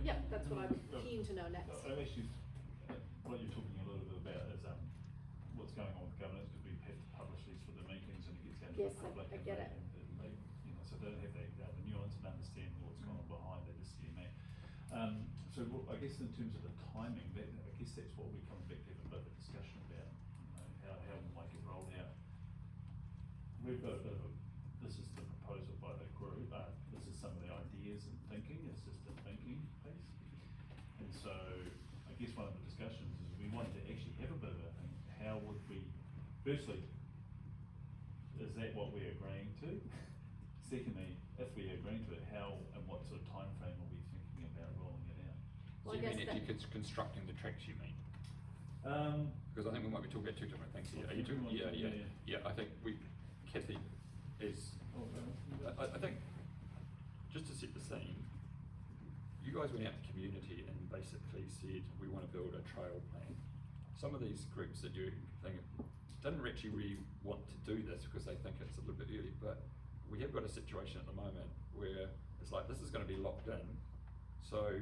Speaker 7: Yeah, that's what I'm keen to know next.
Speaker 8: Actually, what you're talking a little bit about is what's going on with governance, because we have to publish these for the meetings and it gets out to
Speaker 7: Yes,
Speaker 8: the public.
Speaker 7: I get it.
Speaker 8: And they, so they don't have the nuance and understand what's going on behind the CMA. So I guess in terms of the timing, I guess that's what we come back to have a bit of a discussion about, how we might get rolled out. We've got a bit of this is the proposal by the group, this is some of the ideas and thinking, it's just the thinking piece. And so I guess one of the discussions is we wanted to actually have a bit of a thing. How would we, firstly, is that what we're agreeing to? Secondly, if we're agreeing to it, how and what sort of time frame are we thinking about rolling it out?
Speaker 7: Well,
Speaker 1: So
Speaker 7: I
Speaker 1: you mean
Speaker 7: guess
Speaker 1: actually constructing the tracks, you mean? Because I think we might be talking about two different things here. Are you talking? Yeah. I think Kathy is. I think just to set the scene, you guys went out to community and basically said we want to build a trail plan. Some of these groups that you think didn't actually really want to do this because they think it's a little bit early, but we have got a situation at the moment where it's like, this is going to be locked in, so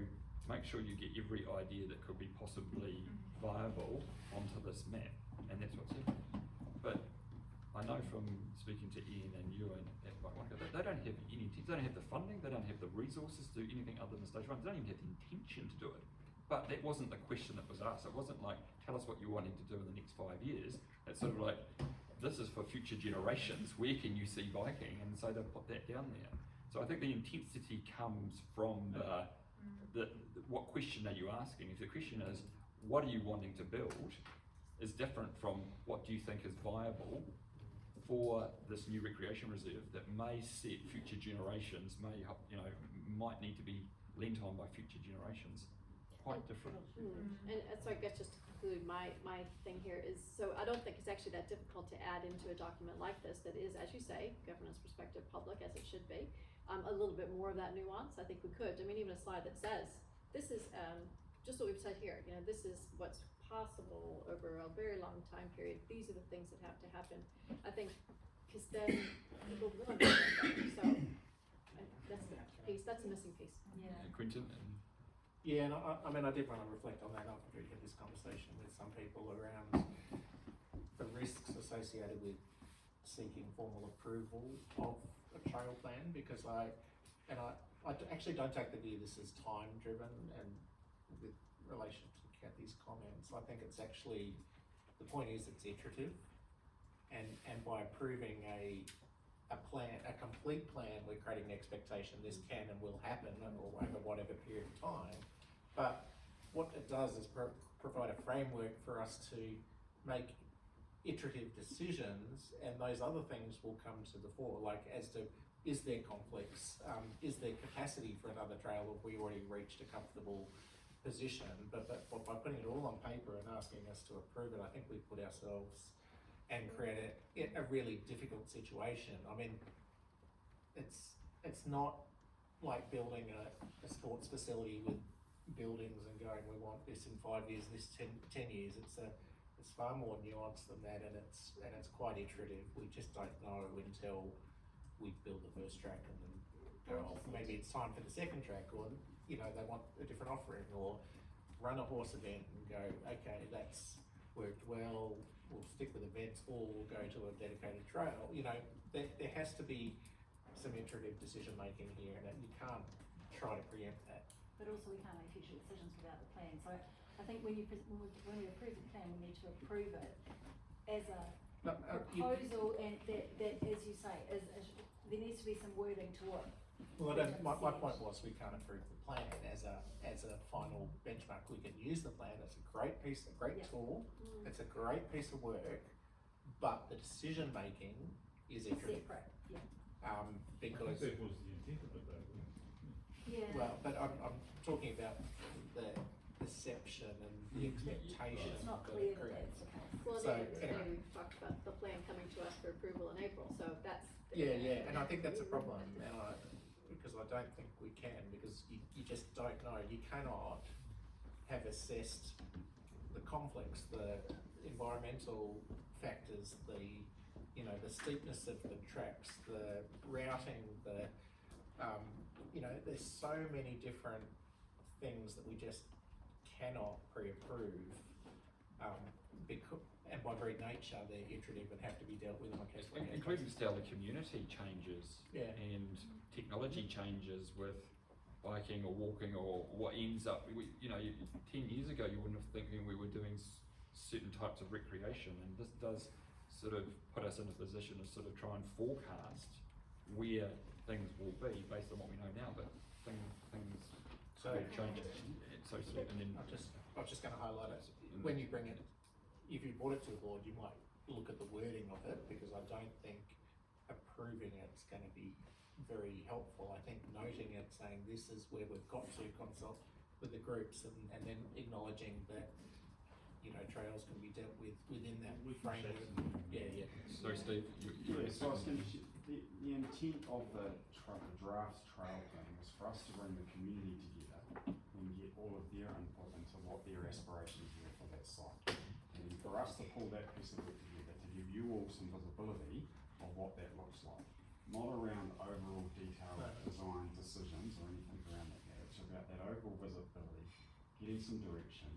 Speaker 1: make sure you get every idea that could be possibly viable onto this map, and that's what's happening. But I know from speaking to Ian and you and at Wānaka, they don't have any, they don't have the funding, they don't have the resources to do anything other than stage 1, they don't even have the intention to do it. But that wasn't the question that was asked. It wasn't like, tell us what you're wanting to do in the next 5 years. It's sort of like, this is for future generations, where can you see biking? And so they put that down there. So I think the intensity comes from what question are you asking? If the question is, what are you wanting to build, is different from what do you think is viable for this new recreation reserve that may set future generations, might need to be lent on by future generations. Quite different.
Speaker 7: And so I guess just to conclude, my thing here is, so I don't think it's actually that difficult to add into a document like this that is, as you say, governance perspective, public as it should be. A little bit more of that nuance, I think we could. I mean, even a slide that says, this is just what we've said here, this is what's possible over a very long time period. These are the things that have to happen. I think, because then people want to know that. So that's the piece, that's a missing piece.
Speaker 5: Yeah.
Speaker 1: Quentin? And
Speaker 3: yeah, and I mean, I did want to reflect on that after we had this conversation with some people around the risks associated with seeking formal approval of a trail plan, because I actually don't take the view this is time driven, and with relation to Kathy's comments, I think it's actually, the point is it's iterative, and by approving a plan, a complete plan, we're creating an expectation this can and will happen over whatever period of time. But what it does is provide a framework for us to make iterative decisions, and those other things will come to the fore, like as to, is there conflicts, is there capacity for another trail, or have we already reached a comfortable position? But by putting it all on paper and asking us to approve it, I think we put ourselves and create a really difficult situation. I mean, it's not like building a sports facility with buildings and going, we want this in 5 years, this 10 years. It's far more nuanced than that, and it's quite iterative. We just don't know until we build the first track and then go, oh, maybe it's time for the second track, or they want a different offering, or run a horse event and go, okay, that's worked well, we'll stick with events, or we'll go to a dedicated trail. There has to be some iterative decision making here, and you can't try to preempt that.
Speaker 5: But also we can't make future decisions without the plan. So I think when we approve the plan, we need to approve it as a proposal, and that, as you say, there needs to be some wording to it.
Speaker 3: Well, my point was, we can't approve the plan as a final benchmark. We can use the plan. It's a great piece, a great tool. It's a great piece of work, but the decision making is iterative.
Speaker 5: Separate, yeah.
Speaker 3: Because
Speaker 8: that was the intent of it, though.
Speaker 5: Yeah.
Speaker 3: well, but I'm talking about the perception and the expectation.
Speaker 5: It's not
Speaker 3: that
Speaker 5: clear
Speaker 3: it
Speaker 5: that
Speaker 3: creates.
Speaker 5: that's the case.
Speaker 7: Well,
Speaker 3: So,
Speaker 7: today
Speaker 3: anyway.
Speaker 7: we've talked about the plan coming to us for approval in April, so that's.
Speaker 3: Yeah, and I think that's a problem, because I don't think we can, because you just don't know. You cannot have assessed the conflicts, the environmental factors, the steepness of the tracks, the routing, there's so many different things that we just cannot pre-approve, and by very nature they're iterative and have to be dealt with on a case by case.
Speaker 1: including still the community changes and technology changes with biking or walking, or what ends up, 10 years ago you wouldn't have thinking we were doing certain types of recreation, and this does sort of put us in a position to sort of try and forecast where things will be based on what we know now, but things
Speaker 3: So-
Speaker 1: will change. So and then
Speaker 3: I was just going to highlight it. When you bring it, if you brought it to the board, you might look at the wording of it, because I don't think approving it's going to be very helpful. I think noting it, saying this is where we've got to consult with the groups, and then acknowledging that trails can be dealt with within that framework. Yeah.
Speaker 1: so Steve,
Speaker 12: So I was going to, the intent of the draft trail plan was for us to bring the community together and get all of their input into what their aspirations were for that site. And for us to pull that piece of it together, to you all some visibility of what that looks like. Not around overall detailed design decisions or anything around that. It's about that overall visibility, getting some direction,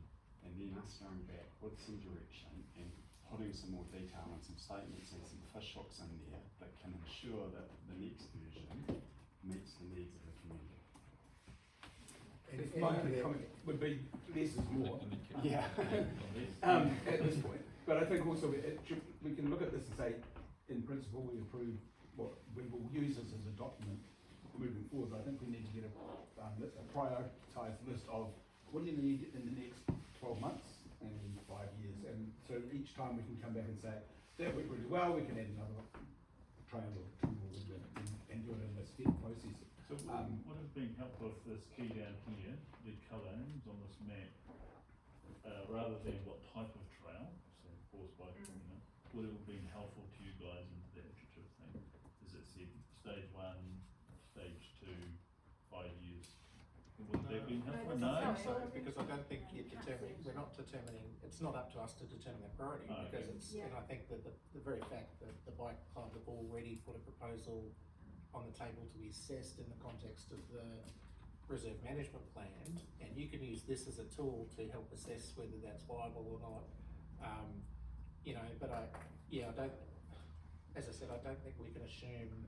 Speaker 12: and then us going back with some direction and putting some more detail and some statements and some fish hooks in there that can ensure that the next version meets the needs of the community.
Speaker 6: My only comment would be less is more.
Speaker 12: Yeah.
Speaker 6: At this point. But I think also we can look at this and say, in principle, we approve what we will use this as a document moving forward. But I think we need to get a prioritised list of what do you need in the next 12 months and in 5 years. And so each time we can come back and say, that went really well, we can add another trail or two more and do it in a step process.
Speaker 8: So what has been helpful with this key down here, the colour names on this map, rather than what type of trail, so caused by, would it have been helpful to you guys into that iterative thing? Is it said stage 1, stage 2, 5 years? Would that been helpful?
Speaker 5: No,
Speaker 3: I
Speaker 5: that's
Speaker 3: think so,
Speaker 5: not-
Speaker 3: because I don't think we're not determining, it's not up to us to determine the priority,
Speaker 8: Oh,
Speaker 3: because
Speaker 8: okay.
Speaker 3: it's,
Speaker 5: Yeah.
Speaker 3: and I think that the very fact that the bike club have already put a proposal on the table to be assessed in the context of the reserve management plan, and you can use this as a tool to help assess whether that's viable or not. You know, but I don't, as I said, I don't think we can assume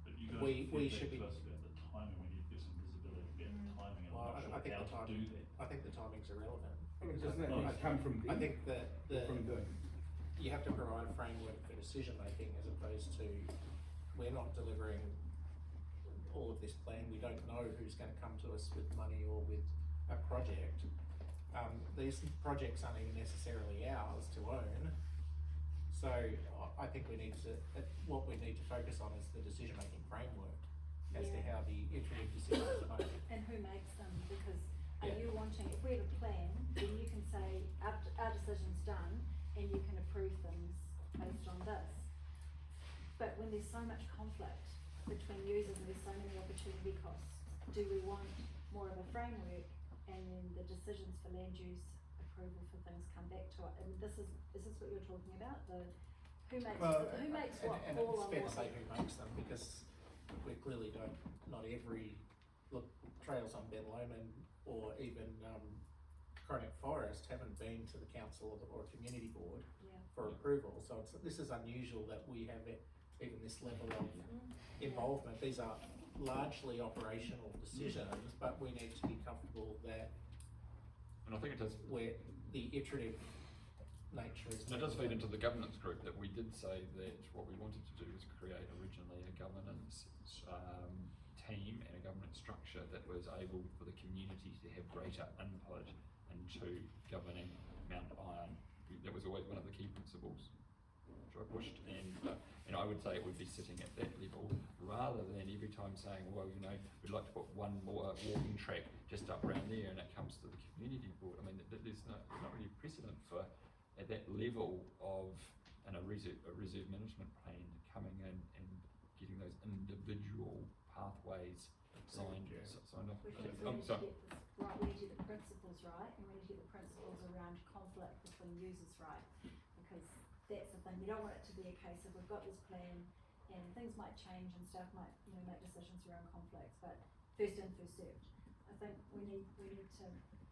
Speaker 8: But you guys
Speaker 3: we should be.
Speaker 8: to us about the timing, we need to get some visibility about the timing, and
Speaker 3: Well,
Speaker 8: I'm not
Speaker 3: I think
Speaker 8: sure
Speaker 3: the
Speaker 8: how to
Speaker 3: timing,
Speaker 8: do that.
Speaker 3: I think the timing's irrelevant. Because
Speaker 6: Doesn't that
Speaker 8: No,
Speaker 6: need to come from
Speaker 3: I
Speaker 6: them?
Speaker 3: think that
Speaker 6: From the
Speaker 3: you have to provide a framework for decision making as opposed to, we're not delivering all of this plan, we don't know who's gonna come to us with money or with a project. These projects aren't even necessarily ours to own. So I think we need to, what we need to focus on is the decision making framework as to
Speaker 5: Yeah.
Speaker 3: how the iterative decisions are made.
Speaker 5: And who makes them, because are
Speaker 3: Yeah.
Speaker 5: you wanting, if we have a plan, then you can say, our decision's done, and you can approve things based on this. But when there's so much conflict between users and there's so many opportunity costs, do we want more of a framework, and then the decisions for land use approval for things come back to it? And is this what you're talking about, who makes what
Speaker 3: and
Speaker 5: call
Speaker 3: it's
Speaker 5: on
Speaker 3: fair to
Speaker 5: what?
Speaker 3: say who makes them, because we clearly don't, not every, trails on Ben Lomond or even Chronic Forest haven't been to the council or a community board
Speaker 5: Yeah.
Speaker 3: for approval, so this is unusual that we have even this level of involvement. These are largely operational decisions, but we need to be comfortable that
Speaker 1: And I think it does,
Speaker 3: where the iterative nature is.
Speaker 1: and it does feed into the governance group that we did say that what we wanted to do was create originally a governance team and a governance structure that was able for the community to have greater input into governing Mount Iron. That was always one of the key principles which I pushed, and I would say it would be sitting at that level rather than every time saying, well, you know, we'd like to put one more walking track just up around there, and it comes to the community board. I mean, there's not really precedent for at that level of a reserve management plan coming in and getting those individual pathways signed off.
Speaker 5: Because we need to get this right, we need to get the principles right, and we need to get the principles around conflict between users right, because that's the thing, you don't want it to be a case of we've got this plan and things might change and staff might, make decisions around conflicts, but first in, first served. I think we need to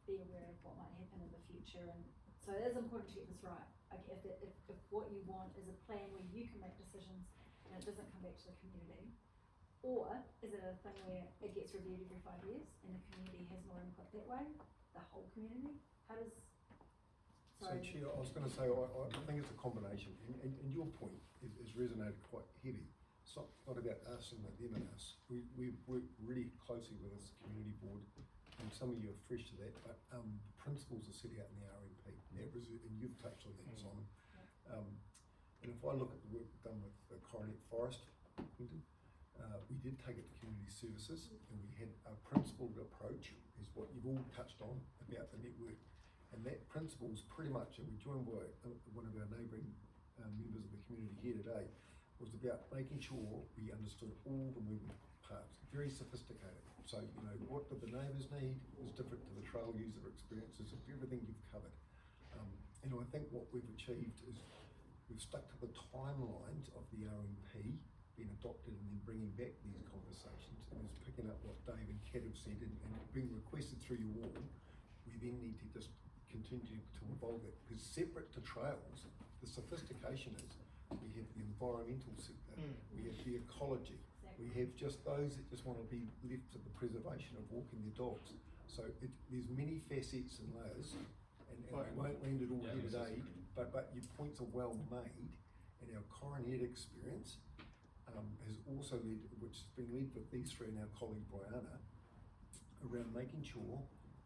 Speaker 5: be aware of what might happen in the future, and so it is important to get this right. Okay, if what you want is a plan where you can make decisions and it doesn't come back to the community, or is it a thing where it gets reviewed every 5 years and the community has more input that way, the whole community? How does,
Speaker 10: So Chair, I was going to say, I think it's a combination, and your point is resonated quite heavy. It's not about us and them and us. We've worked really closely with this community board, and some of you are fresh to that, but the principles are set out in the RMP, and you've touched on that, Simon. And if I look at the work we've done with the Coronet Forest, Quinton, we did take it to community services, and we had a principled approach, is what you've all touched on about the network. And that principle is pretty much, and we joined by one of our neighbouring members of the community here today, was about making sure we understood all the moving parts, very sophisticated. So, what do the neighbours need is different to the trail user experiences of everything you've covered. And I think what we've achieved is we've stuck to the timelines of the RMP being adopted and then bringing back these conversations. And it's picking up what Dave and Kat have said and being requested through your wall, we then need to just continue to evolve it, because separate to trails, the sophistication is, we have the environmental sector, we have the ecology, we have just those that just want to be left to the preservation of walking their dogs. So there's many facets and layers, and we won't land it all here today, but your points are well made, and our coronet experience has also led, which has been led with these three and our colleague Brianna, around making sure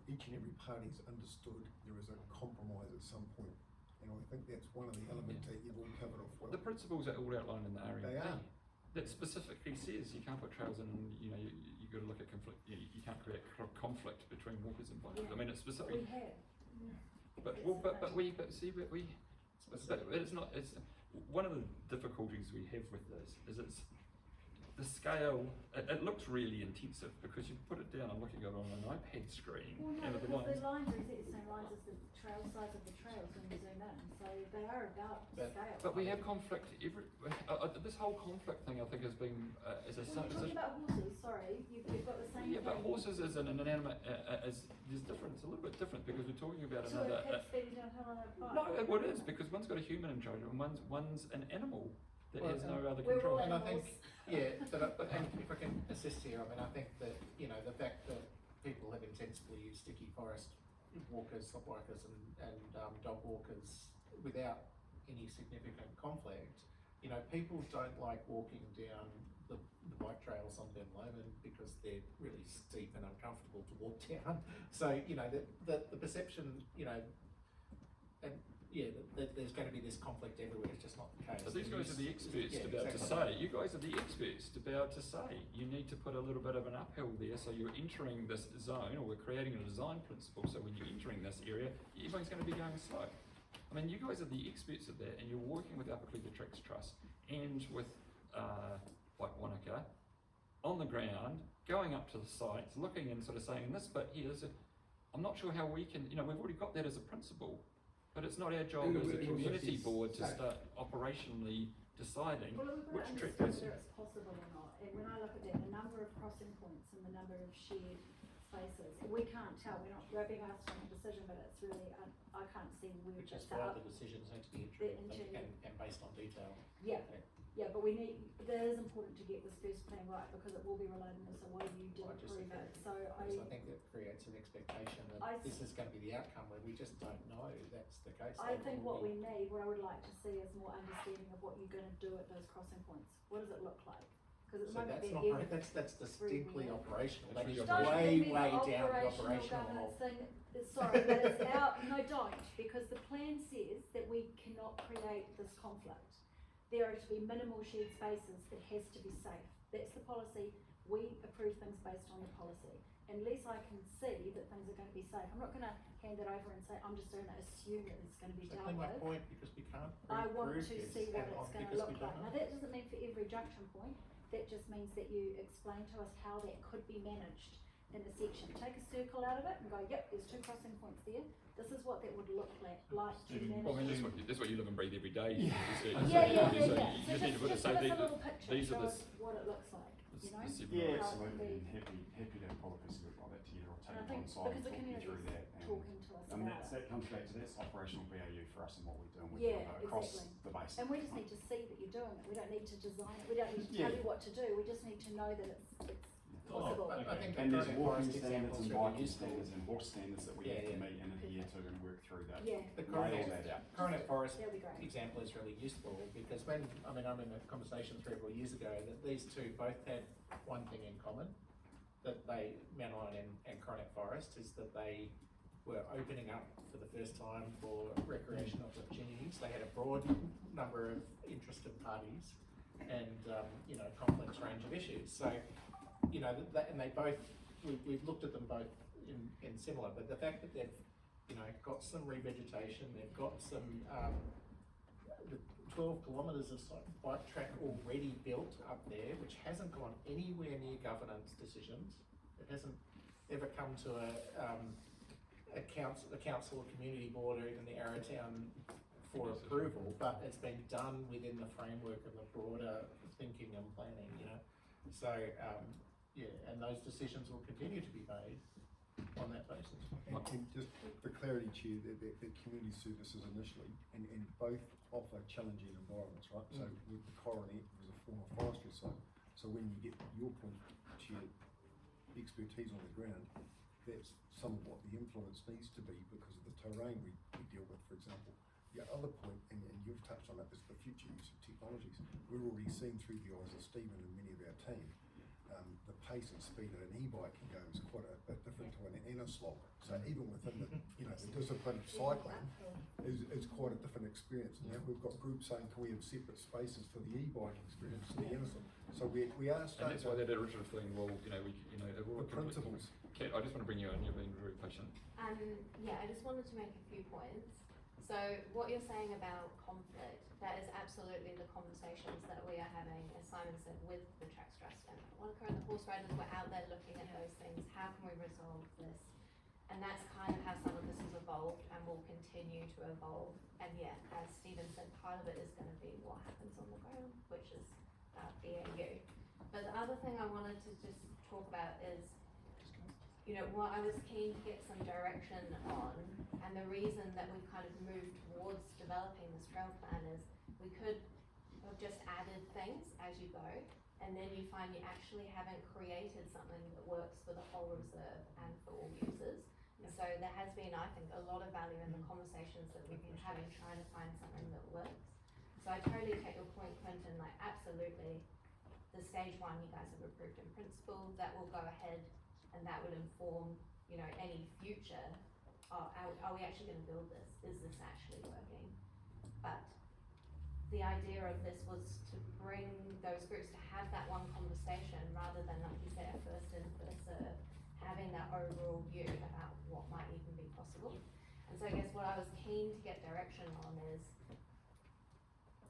Speaker 10: each and every party's understood there is a compromise at some point. And I think that's one of the elements that you've all covered off well.
Speaker 1: The principles are all outlined in the RMP.
Speaker 10: They are.
Speaker 1: That specifically says you can't put trails in, you got to look at conflict, you can't create conflict between walkers and bikers. I mean, it's specifically.
Speaker 5: We have.
Speaker 1: But it's not, it's, one of the difficulties we have with this is it's, the scale, it looks really intensive because you put it down and look at it on an iPad screen.
Speaker 5: Well, no,
Speaker 1: and
Speaker 5: because
Speaker 1: the
Speaker 5: the lines are exactly the same lines as the trail size of the trails when you zoom in, so they are about scale.
Speaker 1: But we have conflict this whole conflict thing I think has been,
Speaker 5: Well, you're talking about horses, sorry, you've got the same
Speaker 1: yeah, but
Speaker 5: thing.
Speaker 1: horses is an inanimate, there's different, it's a little bit different because we're talking about
Speaker 5: So
Speaker 1: another.
Speaker 5: a pig speeding downhill on a bike.
Speaker 1: No, it is because one's got a human in charge and one's an animal that has no other
Speaker 5: we're
Speaker 1: control.
Speaker 5: all
Speaker 3: And I think,
Speaker 5: animals.
Speaker 3: and if I can assist here, I mean, I think that, the fact that people have intensively used sticky forest walkers, stop walkers and dog walkers without any significant conflict, people don't like walking down the bike trails on Ben Lomond because they're really steep and uncomfortable to walk down. So, the perception, and that there's going to be this conflict everywhere, it's just not the case.
Speaker 1: But these guys are the experts to be able to say, you guys are the experts to be able to say, you need to put a little bit of an uphill there, so you're entering this zone, or we're creating a design principle, so when you're entering this area, everyone's going to be going slow. I mean, you guys are the experts at that, and you're working with Upper Clutha Tracks Trust, and with, like Wānaka, on the ground, going up to the sites, looking and sort of saying, this bit here is, I'm not sure how we can, we've already got that as a principle, but it's not our job as a community board to start operationally deciding
Speaker 5: Well, we've
Speaker 1: which
Speaker 5: got to
Speaker 1: tractors.
Speaker 5: understand whether it's possible or not, and when I look at that, the number of crossing points and the number of shared spaces, we can't tell, we're being asked to make a decision, but it's really, I can't see where
Speaker 3: Which
Speaker 5: it's
Speaker 3: is why
Speaker 5: up.
Speaker 3: the decisions need to be
Speaker 5: Intuitive.
Speaker 3: and based on detail.
Speaker 5: Yeah, but it is important to get this first plan right, because it will be related to so why you did
Speaker 3: I just
Speaker 5: approve
Speaker 3: think
Speaker 5: it, so
Speaker 3: Because I think that creates an expectation that this is going to be the outcome when we just don't know that's the case.
Speaker 5: I think what we need, what I would like to see is more understanding of what you're gonna do at those crossing points. What does it look like? Cause at the
Speaker 3: So
Speaker 5: moment
Speaker 3: that's
Speaker 5: they're
Speaker 3: not,
Speaker 5: everywhere.
Speaker 3: that's distinctly
Speaker 5: Everywhere.
Speaker 3: operational, that is
Speaker 1: Don't
Speaker 5: Don't
Speaker 3: way,
Speaker 5: give me
Speaker 3: way
Speaker 5: the
Speaker 3: down the
Speaker 5: operational
Speaker 3: operational
Speaker 5: governance
Speaker 3: role.
Speaker 5: thing, sorry, but it's out, no don't, because the plan says that we cannot create this conflict. There are to be minimal shared spaces, it has to be safe, that's the policy, we approve things based on the policy. Unless I can see that things are gonna be safe, I'm not gonna hand it over and say, I'm just gonna assume that it's gonna be dealt
Speaker 3: Exactly my
Speaker 5: with.
Speaker 3: point, because we can't
Speaker 5: I want
Speaker 3: prove
Speaker 5: to
Speaker 3: this
Speaker 5: see what
Speaker 3: and
Speaker 5: it's gonna
Speaker 3: because
Speaker 5: look
Speaker 3: we don't
Speaker 5: like. Now,
Speaker 3: know.
Speaker 5: that doesn't mean for every junction point, that just means that you explain to us how that could be managed in a section. Take a circle out of it and go, yep, there's 2 crossing points there. This is what that would look like to
Speaker 1: Well, I mean,
Speaker 5: manage.
Speaker 1: that's what you live and breathe every day.
Speaker 5: Yeah,
Speaker 1: So
Speaker 5: yeah.
Speaker 1: you
Speaker 5: So
Speaker 1: just need to put it,
Speaker 5: just
Speaker 1: say,
Speaker 5: give us a little picture,
Speaker 1: these
Speaker 5: show
Speaker 1: are the,
Speaker 5: us what it looks like, you know?
Speaker 12: Yeah,
Speaker 5: How it can
Speaker 12: absolutely,
Speaker 5: be.
Speaker 12: and happy to pull a piece of it like that together, or
Speaker 5: And
Speaker 12: take
Speaker 5: I
Speaker 12: it
Speaker 5: think
Speaker 12: on site and
Speaker 5: because the
Speaker 12: talk you
Speaker 5: community
Speaker 12: through that.
Speaker 5: is talking to us
Speaker 12: And
Speaker 5: about it.
Speaker 12: that comes back to that's operational BAU for us and what we're doing with
Speaker 5: Yeah,
Speaker 12: across
Speaker 5: exactly.
Speaker 12: the base.
Speaker 5: And we just need to see that you're doing it. We don't need to design it. We don't need to tell you what to do. We just need to know that it's possible.
Speaker 3: I think
Speaker 12: And there's
Speaker 3: the
Speaker 12: walking
Speaker 3: forest
Speaker 12: standards
Speaker 3: example is
Speaker 12: and
Speaker 3: really
Speaker 12: biking
Speaker 3: useful.
Speaker 12: standards and horse standards that we have to meet and adhere to and work through that.
Speaker 5: Yeah.
Speaker 3: The
Speaker 12: Nail that out.
Speaker 3: Coronet Forest
Speaker 5: That'll be great.
Speaker 3: example is really useful because I'm in a conversation 3 or 4 years ago that these two both had one thing in common, that Mount Iron and Coronet Forest, is that they were opening up for the first time for recreational opportunities. They had a broad number of interested parties and, complex range of issues. So, and they both, we've looked at them both in similar, but the fact that they've, got some revegetation, they've got some, 12 kilometres of bike track already built up there, which hasn't gone anywhere near governance decisions. It hasn't ever come to a council or community board or even the Arrowtown for approval, but it's been done within the framework of the broader thinking and planning, you know. So, yeah, and those decisions will continue to be made on that basis.
Speaker 10: And just for clarity, Chair, the community services initially, and both offer challenging environments, right? So with the coronet, it was a former forestry site. So when you get your point, Chair, expertise on the ground, that's some of what the influence needs to be because of the terrain we deal with, for example. The other point, and you've touched on it, is the future use of technologies. We're already seeing through the eyes of Stephen and many of our team, the pace and speed that an e-bike can go is quite a bit different to an inner slog. So even within the, the discipline of cycling is quite a different experience. Now we've got groups saying, can we have separate spaces for the e-bike experience to the inner slog? So we are
Speaker 1: And
Speaker 10: starting.
Speaker 1: that's why that iterative thing will, it will.
Speaker 10: The principles.
Speaker 1: Kate, I just want to bring you in. You've been very patient.
Speaker 9: Yeah, I just wanted to make a few points. So what you're saying about conflict, that is absolutely the conversations that we are having, as Simon said, with the Tracks Trust and Wānaka and the horse riders. We're out there looking at those things. How can we resolve this? And that's kind of how some of this has evolved and will continue to evolve. And yeah, as Stephen said, part of it is going to be what happens on the ground, which is BAU. But the other thing I wanted to just talk about is, what I was keen to get some direction on, and the reason that we've kind of moved towards developing this trail plan is we could have just added things as you go, and then you find you actually haven't created something that works for the whole reserve and for all users. And so there has been, I think, a lot of value in the conversations that we've been having, trying to find something that works. So I totally take your point, Quentin, like absolutely, the stage 1 you guys have approved in principle, that will go ahead and that would inform, any future, are we actually gonna build this? Is this actually working? But the idea of this was to bring those groups to have that one conversation rather than, like you said, a first in, first serve, having that overall view about what might even be possible. And so I guess what I was keen to get direction on is,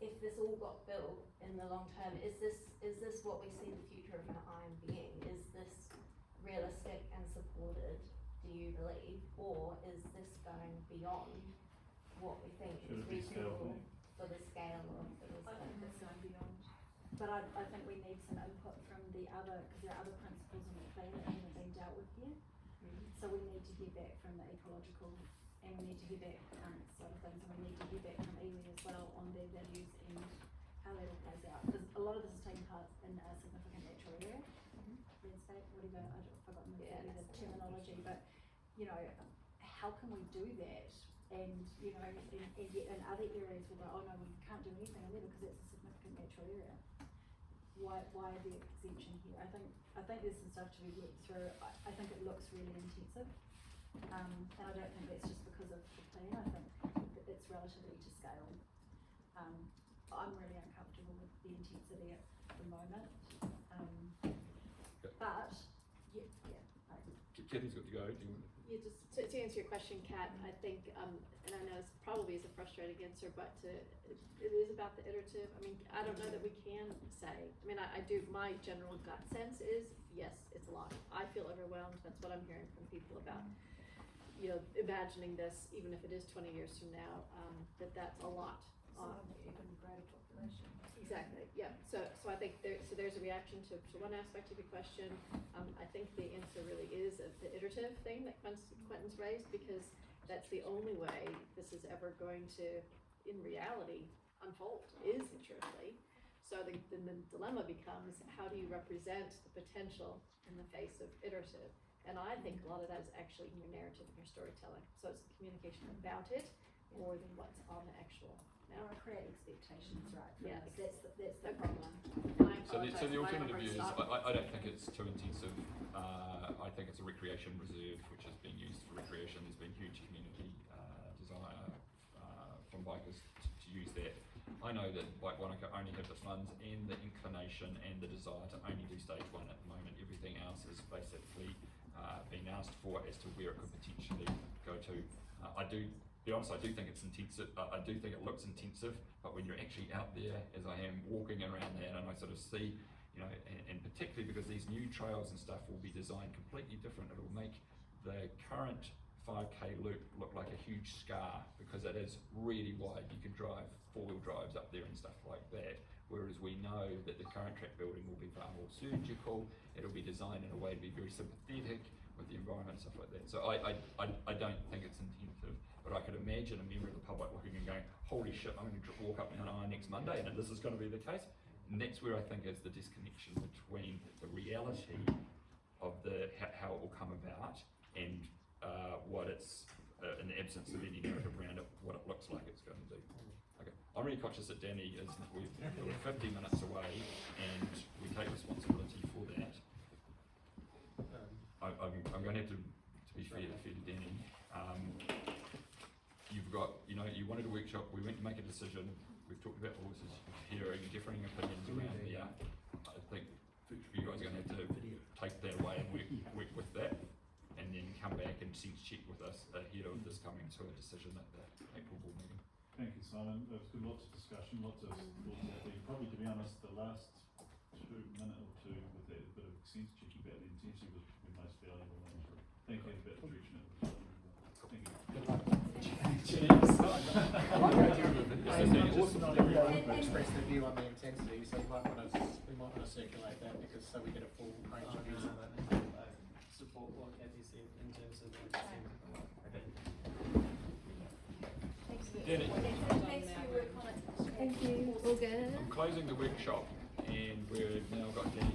Speaker 9: if this all got built in the long term, is this what we see the future of an iron being? Is this realistic and supported, do you believe, or is this going beyond what we think is reasonable for the scale of the reserve?
Speaker 5: I think it's going beyond, but I think we need some input from the other, because there are other principles in the plan that haven't been dealt with yet. So we need to hear back from the ecological, and we need to hear back current side of things, and we need to hear back from iwi as well on their values and how that all plays out. Because a lot of this is taking part in a significant natural area, landscape, whatever, I've forgotten the terminology, but how can we do that? And and yet in other areas we'll go, oh no, we can't do anything on there because it's a significant natural area. Why the exemption here? I think there's some stuff to be worked through. I think it looks really intensive, and I don't think that's just because of the plan. I think that it's relatively to scale. I'm really uncomfortable with the intensity at the moment, but
Speaker 1: Kathy's got to go. Do you want
Speaker 7: Yeah, just to answer your question, Kat, I think, and I know this probably is a frustrating answer, but it is about the iterative. I mean, I don't know that we can say. I mean, I do. My general gut sense is yes, it's a lot. I feel overwhelmed. That's what I'm hearing from people about. Imagining this, even if it is 20 years from now, that's a lot.
Speaker 5: even greater population.
Speaker 7: Exactly. Yeah. So I think there's a reaction to one aspect of the question. I think the answer really is the iterative thing that Quentin's raised, because that's the only way this is ever going to, in reality, unfold, is iteratively. So the dilemma becomes, how do you represent the potential in the face of iterative? And I think a lot of that is actually in your narrative and your storytelling. So it's the communication about it more than what's on the actual.
Speaker 5: Or create expectations, right?
Speaker 7: Yes.
Speaker 5: That's the problem.
Speaker 1: So the alternative view is, I don't think it's too intensive. I think it's a recreation reserve which is being used for recreation. There's been huge community desire from bikers to use that. I know that Bike Wānaka only have the funds and the inclination and the desire to only do stage 1 at the moment. Everything else is basically being asked for as to where it could potentially go to. To be honest, I do think it's intensive. I do think it looks intensive, but when you're actually out there, as I am, walking around that, and I sort of see, and particularly because these new trails and stuff will be designed completely different. It will make the current 5K loop look like a huge scar because it is really wide. You can drive 4-wheel drives up there and stuff like that. Whereas we know that the current track building will be far more surgical. It'll be designed in a way to be very sympathetic with the environment and stuff like that. So I don't think it's intensive, but I could imagine a member of the public looking and going, holy shit, I'm going to walk up Mount Iron next Monday and this is going to be the case. And that's where I think is the disconnection between the reality of how it will come about and what it's, in the absence of any narrative around it, what it looks like it's going to do. Okay. I'm really conscious that Danny is, we're 50 minutes away and we take responsibility for that. I'm going to have to be fair to Danny. You've got, you know, you wanted a workshop, we went to make a decision, we've talked about horses, hearing differing opinions around there. I think you guys are going to have to take that away and work with that, and then come back and sense check with us ahead of this coming to a decision at the April board meeting.
Speaker 8: Thank you, Simon. There's been lots of discussion, lots of thoughts out there. Probably, to be honest, the last minute or two with that bit of sense checking about the intention was the most valuable. Thank you about the direction it was. Thank you.
Speaker 3: Good luck.
Speaker 1: Also
Speaker 3: not everyone will express their view on the intensity, so we might want to circulate that because so we get a full range of views on that.
Speaker 4: Support what Kathy said in terms of
Speaker 1: Danny,
Speaker 9: Thanks for your work on it. Thank you. All good.
Speaker 1: I'm closing the workshop and we've now got Danny